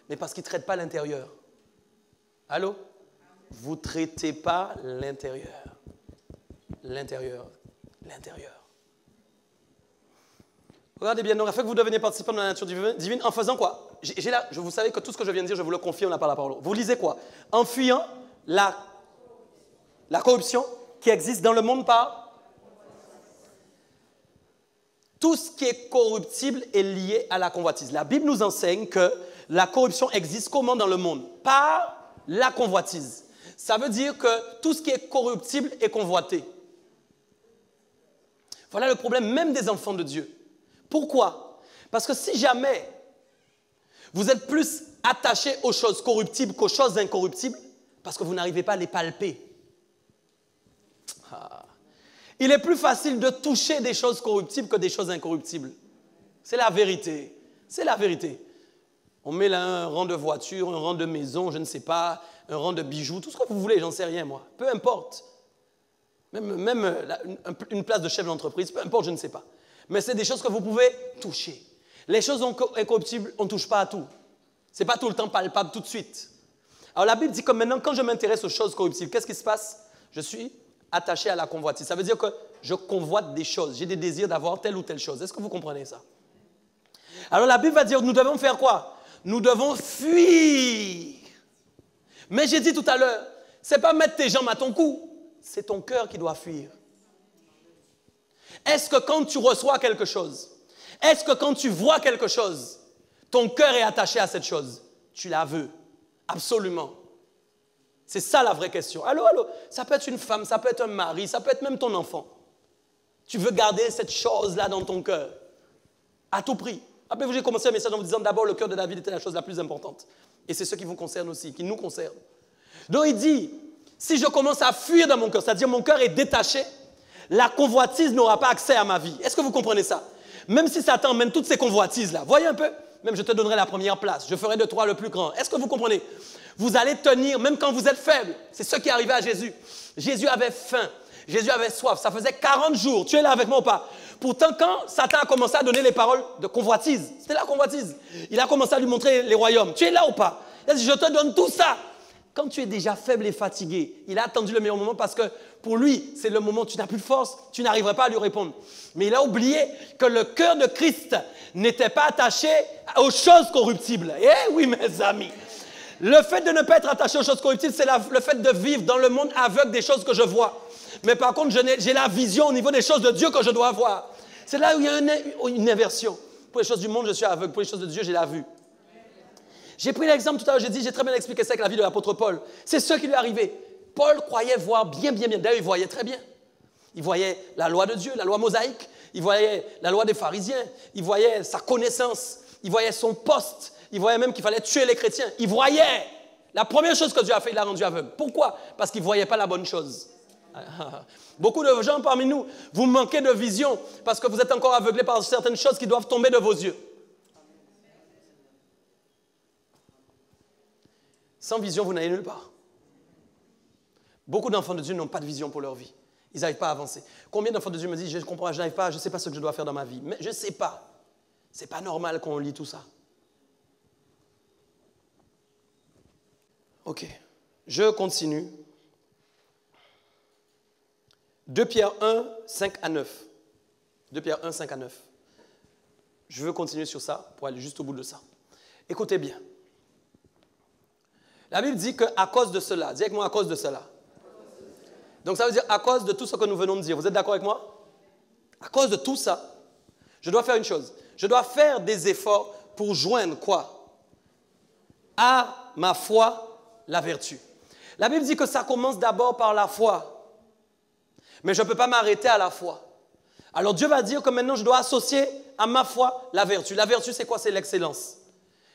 mais parce qu'ils ne traitent pas l'intérieur. Allô? Vous ne traitez pas l'intérieur. L'intérieur. L'intérieur. Regardez bien, donc, afin que vous deveniez participant de la nature divine, en faisant quoi? Vous savez que tout ce que je viens de dire, je vous le confie, on n'a pas la parole. Vous lisez quoi? En fuyant la corruption qui existe dans le monde par... Tout ce qui est corruptible est lié à la convoitise. La Bible nous enseigne que la corruption existe comment dans le monde? Par la convoitise. Ça veut dire que tout ce qui est corruptible est convoité. Voilà le problème même des enfants de Dieu. Pourquoi? Parce que si jamais vous êtes plus attaché aux choses corruptibles qu'aux choses incorruptibles, parce que vous n'arrivez pas à les palper. Il est plus facile de toucher des choses corruptibles que des choses incorruptibles. C'est la vérité. C'est la vérité. On met là un rang de voiture, un rang de maison, je ne sais pas, un rang de bijoux, tout ce que vous voulez, j'en sais rien moi. Peu importe. Même une place de chef d'entreprise, peu importe, je ne sais pas. Mais c'est des choses que vous pouvez toucher. Les choses incorruptibles, on ne touche pas à tout. Ce n'est pas tout le temps palpable tout de suite. Alors la Bible dit que maintenant, quand je m'intéresse aux choses corruptibles, qu'est-ce qui se passe? Je suis attaché à la convoitise. Ça veut dire que je convoite des choses. J'ai des désirs d'avoir telle ou telle chose. Est-ce que vous comprenez ça? Alors la Bible va dire, nous devons faire quoi? Nous devons fuir. Mais j'ai dit tout à l'heure, ce n'est pas mettre tes jambes à ton cou. C'est ton cœur qui doit fuir. Est-ce que quand tu reçois quelque chose, est-ce que quand tu vois quelque chose, ton cœur est attaché à cette chose? Tu la veux. Absolument. C'est ça la vraie question. Allô, ça peut être une femme, ça peut être un mari, ça peut être même ton enfant. Tu veux garder cette chose-là dans ton cœur, à tout prix. Rappelez-vous, j'ai commencé un message en vous disant d'abord le cœur de David était la chose la plus importante. Et c'est ce qui vous concerne aussi, qui nous concerne. Donc il dit, si je commence à fuir dans mon cœur, c'est-à-dire mon cœur est détaché, la convoitise n'aura pas accès à ma vie. Est-ce que vous comprenez ça? Même si Satan emmène toutes ces convoitises-là, voyez un peu, même je te donnerai la première place, je ferai de toi le plus grand. Est-ce que vous comprenez? Vous allez tenir même quand vous êtes faible. C'est ce qui est arrivé à Jésus. Jésus avait faim, Jésus avait soif, ça faisait 40 jours. Tu es là avec moi ou pas? Pourtant, quand Satan a commencé à donner les paroles de convoitise, c'était la convoitise. Il a commencé à lui montrer les royaumes. Tu es là ou pas? Il a dit, je te donne tout ça. Quand tu es déjà faible et fatigué, il a attendu le meilleur moment parce que pour lui, c'est le moment où tu n'as plus de force, tu n'arriverais pas à lui répondre. Mais il a oublié que le cœur de Christ n'était pas attaché aux choses corruptibles. Eh oui, mes amis. Le fait de ne pas être attaché aux choses corruptibles, c'est le fait de vivre dans le monde aveugle des choses que je vois. Mais par contre, j'ai la vision au niveau des choses de Dieu que je dois voir. C'est là où il y a une inversion. Pour les choses du monde, je suis aveugle. Pour les choses de Dieu, j'ai la vue. J'ai pris l'exemple tout à l'heure, j'ai très bien expliqué ça avec la vie de l'apôtre Paul. C'est ce qui lui est arrivé. Paul croyait voir bien. D'ailleurs, il voyait très bien. Il voyait la loi de Dieu, la loi mosaïque. Il voyait la loi des pharisiens. Il voyait sa connaissance. Il voyait son poste. Il voyait même qu'il fallait tuer les chrétiens. Il voyait. La première chose que Dieu a fait, il l'a rendu aveugle. Pourquoi? Parce qu'il ne voyait pas la bonne chose. Beaucoup de gens parmi nous, vous manquez de vision parce que vous êtes encore aveuglés par certaines choses qui doivent tomber de vos yeux. Sans vision, vous n'allez nulle part. Beaucoup d'enfants de Dieu n'ont pas de vision pour leur vie. Ils n'arrivent pas à avancer. Combien d'enfants de Dieu me disent, je ne comprends pas, je n'arrive pas, je ne sais pas ce que je dois faire dans ma vie. Mais je ne sais pas. Ce n'est pas normal qu'on lit tout ça. Ok, je continue. 2 Pierre 1, 5 à 9. 2 Pierre 1, 5 à 9. Je veux continuer sur ça pour aller juste au bout de ça. Écoutez bien. La Bible dit qu'à cause de cela, dis avec moi à cause de cela. Donc ça veut dire à cause de tout ce que nous venons de dire. Vous êtes d'accord avec moi? À cause de tout ça, je dois faire une chose. Je dois faire des efforts pour joindre quoi? À ma foi, la vertu. La Bible dit que ça commence d'abord par la foi. Mais je ne peux pas m'arrêter à la foi. Alors Dieu va dire que maintenant je dois associer à ma foi la vertu. La vertu, c'est quoi? C'est l'excellence.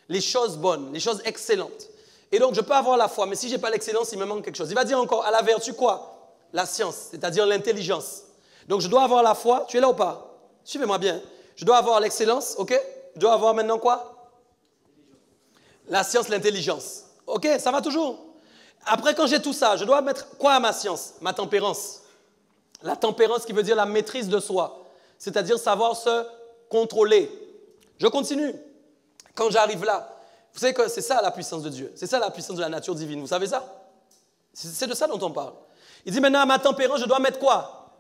Les choses bonnes, les choses excellentes. Et donc je peux avoir la foi, mais si je n'ai pas l'excellence, il me manque quelque chose. Il va dire encore à la vertu quoi? La science, c'est-à-dire l'intelligence. Donc je dois avoir la foi. Tu es là ou pas? Suivez-moi bien. Je dois avoir l'excellence, ok? Je dois avoir maintenant quoi? La science, l'intelligence. Ok, ça va toujours? Après, quand j'ai tout ça, je dois mettre quoi à ma science? Ma tempérance. La tempérance qui veut dire la maîtrise de soi, c'est-à-dire savoir se contrôler. Je continue. Quand j'arrive là, vous savez que c'est ça la puissance de Dieu. C'est ça la puissance de la nature divine. Vous savez ça? C'est de ça dont on parle. Il dit maintenant à ma tempérance, je dois mettre quoi?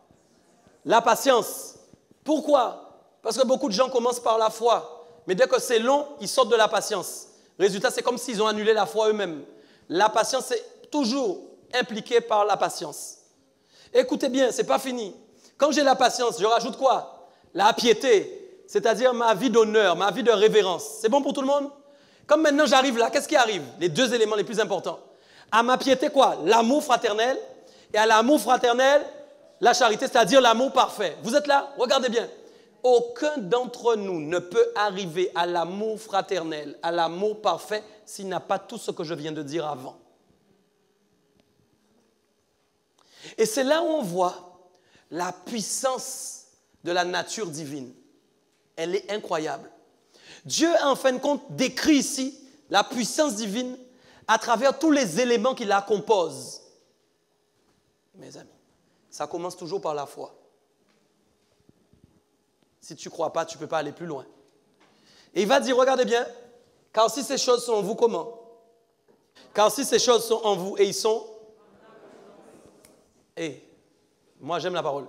La patience. Pourquoi? Parce que beaucoup de gens commencent par la foi. Mais dès que c'est long, ils sortent de la patience. Résultat, c'est comme s'ils ont annulé la foi eux-mêmes. La patience est toujours impliquée par la patience. Écoutez bien, ce n'est pas fini. Quand j'ai la patience, je rajoute quoi? La piété, c'est-à-dire ma vie d'honneur, ma vie de révérence. C'est bon pour tout le monde? Comme maintenant j'arrive là, qu'est-ce qui arrive? Les deux éléments les plus importants. À ma piété quoi? L'amour fraternel. Et à l'amour fraternel, la charité, c'est-à-dire l'amour parfait. Vous êtes là? Regardez bien. Aucun d'entre nous ne peut arriver à l'amour fraternel, à l'amour parfait, s'il n'a pas tout ce que je viens de dire avant. Et c'est là où on voit la puissance de la nature divine. Elle est incroyable. Dieu, en fin de compte, décrit ici la puissance divine à travers tous les éléments qui la composent. Mes amis, ça commence toujours par la foi. Si tu ne crois pas, tu ne peux pas aller plus loin. Et il va dire, regardez bien, car si ces choses sont en vous, comment? Car si ces choses sont en vous et ils sont... Et moi j'aime la parole,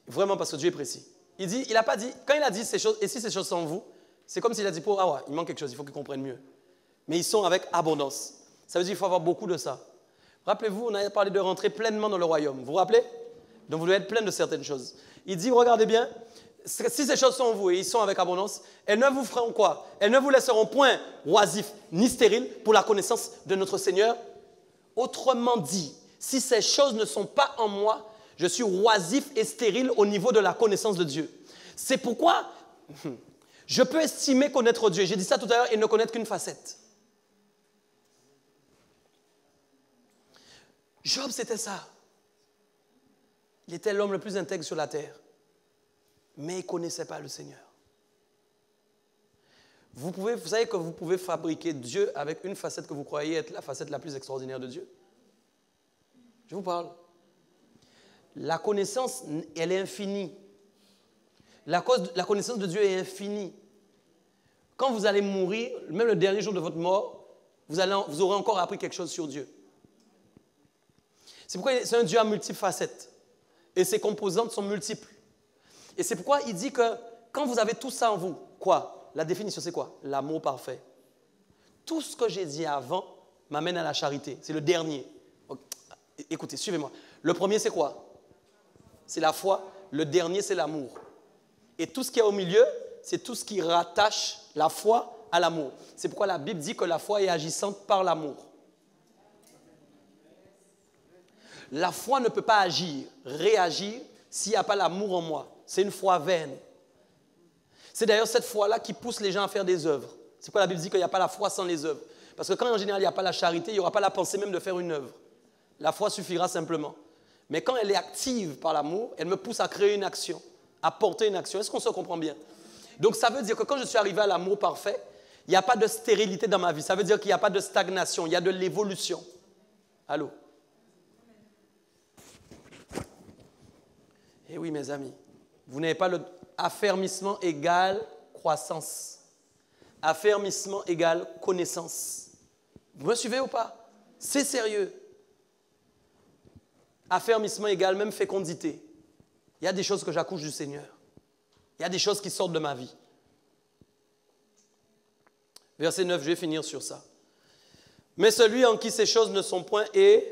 vraiment parce que Dieu est précis. Il dit, il n'a pas dit, quand il a dit ces choses, et si ces choses sont en vous, c'est comme s'il a dit, ah ouais, il manque quelque chose, il faut qu'ils comprennent mieux. Mais ils sont avec abondance. Ça veut dire qu'il faut avoir beaucoup de ça. Rappelez-vous, on a parlé de rentrer pleinement dans le royaume. Vous vous rappelez? Donc vous devez être plein de certaines choses. Il dit, regardez bien, si ces choses sont en vous et ils sont avec abondance, elles ne vous feront quoi? Elles ne vous laisseront point oisifs ni stériles pour la connaissance de notre Seigneur. Autrement dit, si ces choses ne sont pas en moi, je suis oisif et stérile au niveau de la connaissance de Dieu. C'est pourquoi je peux estimer connaître Dieu. J'ai dit ça tout à l'heure et ne connaître qu'une facette. Job, c'était ça. Il était l'homme le plus intègre sur la terre. Mais il ne connaissait pas le Seigneur. Vous savez que vous pouvez fabriquer Dieu avec une facette que vous croyez être la facette la plus extraordinaire de Dieu. Je vous parle. La connaissance, elle est infinie. La connaissance de Dieu est infinie. Quand vous allez mourir, même le dernier jour de votre mort, vous aurez encore appris quelque chose sur Dieu. C'est pourquoi c'est un Dieu à multiples facettes. Et ses composantes sont multiples. Et c'est pourquoi il dit que quand vous avez tout ça en vous, quoi? La définition, c'est quoi? L'amour parfait. Tout ce que j'ai dit avant m'amène à la charité. C'est le dernier. Écoutez, suivez-moi. Le premier, c'est quoi? C'est la foi. Le dernier, c'est l'amour. Et tout ce qui est au milieu, c'est tout ce qui rattache la foi à l'amour. C'est pourquoi la Bible dit que la foi est agissante par l'amour. La foi ne peut pas agir, réagir, s'il n'y a pas l'amour en moi. C'est une foi vaine. C'est d'ailleurs cette foi-là qui pousse les gens à faire des œuvres. C'est pourquoi la Bible dit qu'il n'y a pas la foi sans les œuvres. Parce que quand en général il n'y a pas la charité, il n'y aura pas la pensée même de faire une œuvre. La foi suffira simplement. Mais quand elle est active par l'amour, elle me pousse à créer une action, à porter une action. Est-ce qu'on se comprend bien? Donc ça veut dire que quand je suis arrivé à l'amour parfait, il n'y a pas de stérilité dans ma vie. Ça veut dire qu'il n'y a pas de stagnation, il y a de l'évolution. Allô? Eh oui, mes amis, vous n'avez pas le affermissement égale croissance. Affermissement égale connaissance. Vous me suivez ou pas? C'est sérieux. Affermissement égale même fécondité. Il y a des choses que j'accouche du Seigneur. Il y a des choses qui sortent de ma vie. Verset 9, je vais finir sur ça. Mais celui en qui ces choses ne sont point est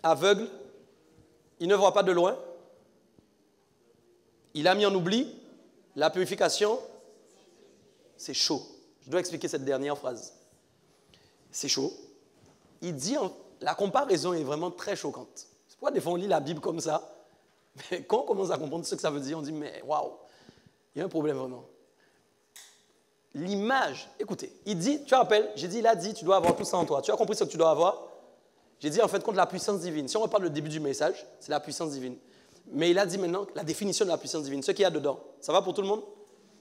aveugle, il ne voit pas de loin. Il a mis en oubli la purification. C'est chaud. Je dois expliquer cette dernière phrase. C'est chaud. Il dit, la comparaison est vraiment très choquante. C'est pourquoi des fois on lit la Bible comme ça. Mais quand on commence à comprendre ce que ça veut dire, on dit, mais waouh, il y a un problème vraiment. L'image, écoutez, il dit, tu te rappelles, j'ai dit, il a dit, tu dois avoir tout ça en toi. Tu as compris ce que tu dois avoir? J'ai dit, en fait, contre la puissance divine. Si on reparle le début du message, c'est la puissance divine. Mais il a dit maintenant la définition de la puissance divine, ce qu'il y a dedans. Ça va pour tout le monde?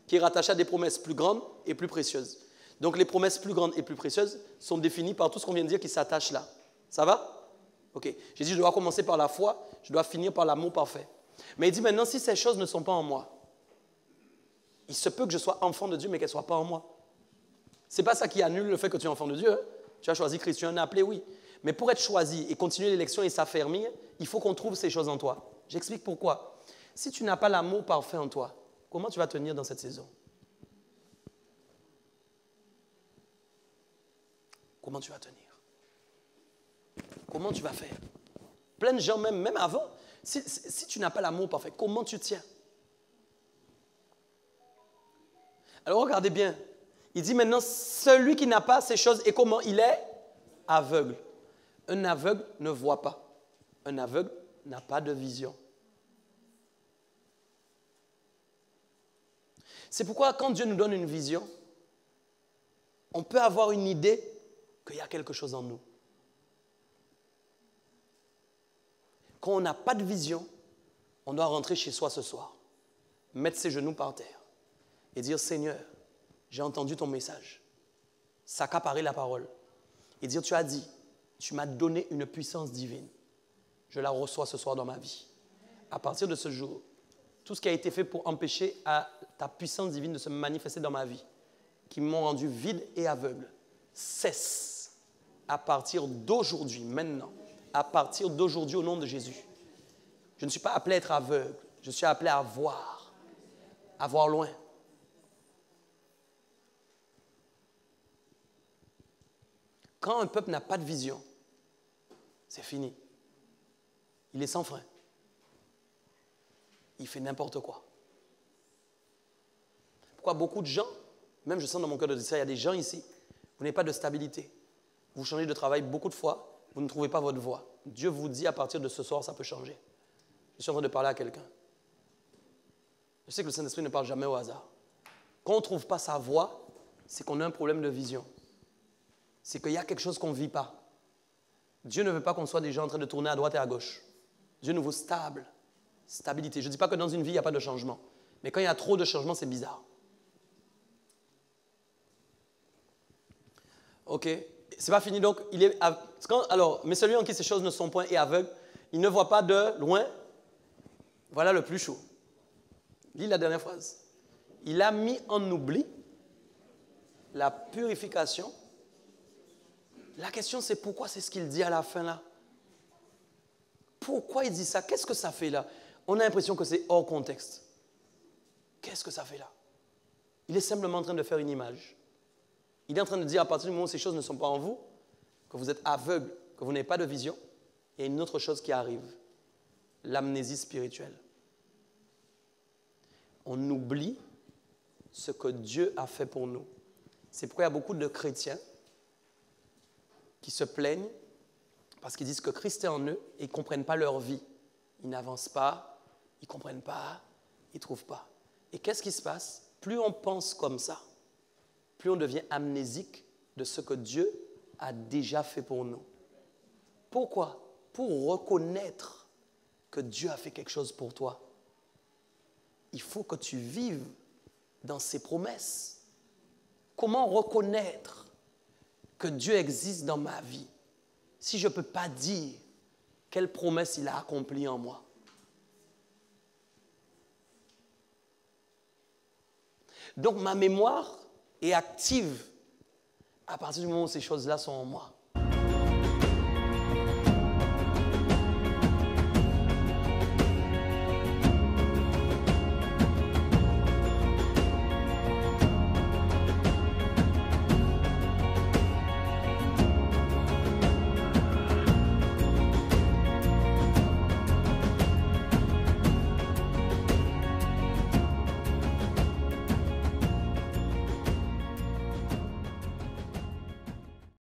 Qui est rattaché à des promesses plus grandes et plus précieuses. Donc les promesses plus grandes et plus précieuses sont définies par tout ce qu'on vient de dire qui s'attache là. Ça va? Ok. J'ai dit je dois commencer par la foi, je dois finir par l'amour parfait. Mais il dit maintenant si ces choses ne sont pas en moi, il se peut que je sois enfant de Dieu mais qu'elles ne soient pas en moi. Ce n'est pas ça qui annule le fait que tu es enfant de Dieu. Hein? Tu as choisi Christ, tu es un appelé, oui. Mais pour être choisi et continuer l'élection et s'affermir, il faut qu'on trouve ces choses en toi. J'explique pourquoi. Si tu n'as pas l'amour parfait en toi, comment tu vas tenir dans cette saison? Comment tu vas tenir? Comment tu vas faire? Plein de gens, même avant, si tu n'as pas l'amour parfait, comment tu tiens? Alors regardez bien. Il dit maintenant, celui qui n'a pas ces choses, et comment il est? Aveugle. Un aveugle ne voit pas. Un aveugle n'a pas de vision. C'est pourquoi quand Dieu nous donne une vision, on peut avoir une idée qu'il y a quelque chose en nous. Quand on n'a pas de vision, on doit rentrer chez soi ce soir, mettre ses genoux par terre et dire « Seigneur, j'ai entendu ton message. » S'accaparer la parole et dire « Tu as dit, tu m'as donné une puissance divine. Je la reçois ce soir dans ma vie. » À partir de ce jour, tout ce qui a été fait pour empêcher à ta puissance divine de se manifester dans ma vie, qui m'ont rendu vide et aveugle, cesse à partir d'aujourd'hui, maintenant, à partir d'aujourd'hui au nom de Jésus. Je ne suis pas appelé à être aveugle, je suis appelé à voir loin. Quand un peuple n'a pas de vision, c'est fini. Il est sans frein. Il fait n'importe quoi. Pourquoi beaucoup de gens, même je sens dans mon cœur de dire ça, il y a des gens ici, vous n'avez pas de stabilité. Vous changez de travail beaucoup de fois, vous ne trouvez pas votre voie. Dieu vous dit à partir de ce soir, ça peut changer. Je suis en train de parler à quelqu'un. Je sais que le Saint-Esprit ne parle jamais au hasard. Quand on ne trouve pas sa voie, c'est qu'on a un problème de vision. C'est qu'il y a quelque chose qu'on ne vit pas. Dieu ne veut pas qu'on soit des gens en train de tourner à droite et à gauche. Dieu nous veut stable, stabilité. Je ne dis pas que dans une vie, il n'y a pas de changement. Mais quand il y a trop de changements, c'est bizarre. Ok, c'est pas fini. Donc, mais celui en qui ces choses ne sont point est aveugle, il ne voit pas de loin. Voilà le plus chaud. Lis la dernière phrase. Il a mis en oubli la purification. La question, c'est pourquoi c'est ce qu'il dit à la fin là? Pourquoi il dit ça? Qu'est-ce que ça fait là? On a l'impression que c'est hors contexte. Qu'est-ce que ça fait là? Il est simplement en train de faire une image. Il est en train de dire à partir du moment où ces choses ne sont pas en vous, que vous êtes aveugle, que vous n'avez pas de vision, il y a une autre chose qui arrive, l'amnésie spirituelle. On oublie ce que Dieu a fait pour nous. C'est pourquoi il y a beaucoup de chrétiens qui se plaignent parce qu'ils disent que Christ est en eux et ils ne comprennent pas leur vie. Ils n'avancent pas, ils ne comprennent pas, ils ne trouvent pas. Et qu'est-ce qui se passe? Plus on pense comme ça, plus on devient amnésique de ce que Dieu a déjà fait pour nous. Pourquoi? Pour reconnaître que Dieu a fait quelque chose pour toi. Il faut que tu vives dans ses promesses. Comment reconnaître que Dieu existe dans ma vie si je ne peux pas dire quelle promesse il a accomplie en moi? Donc ma mémoire est active à partir du moment où ces choses-là sont en moi.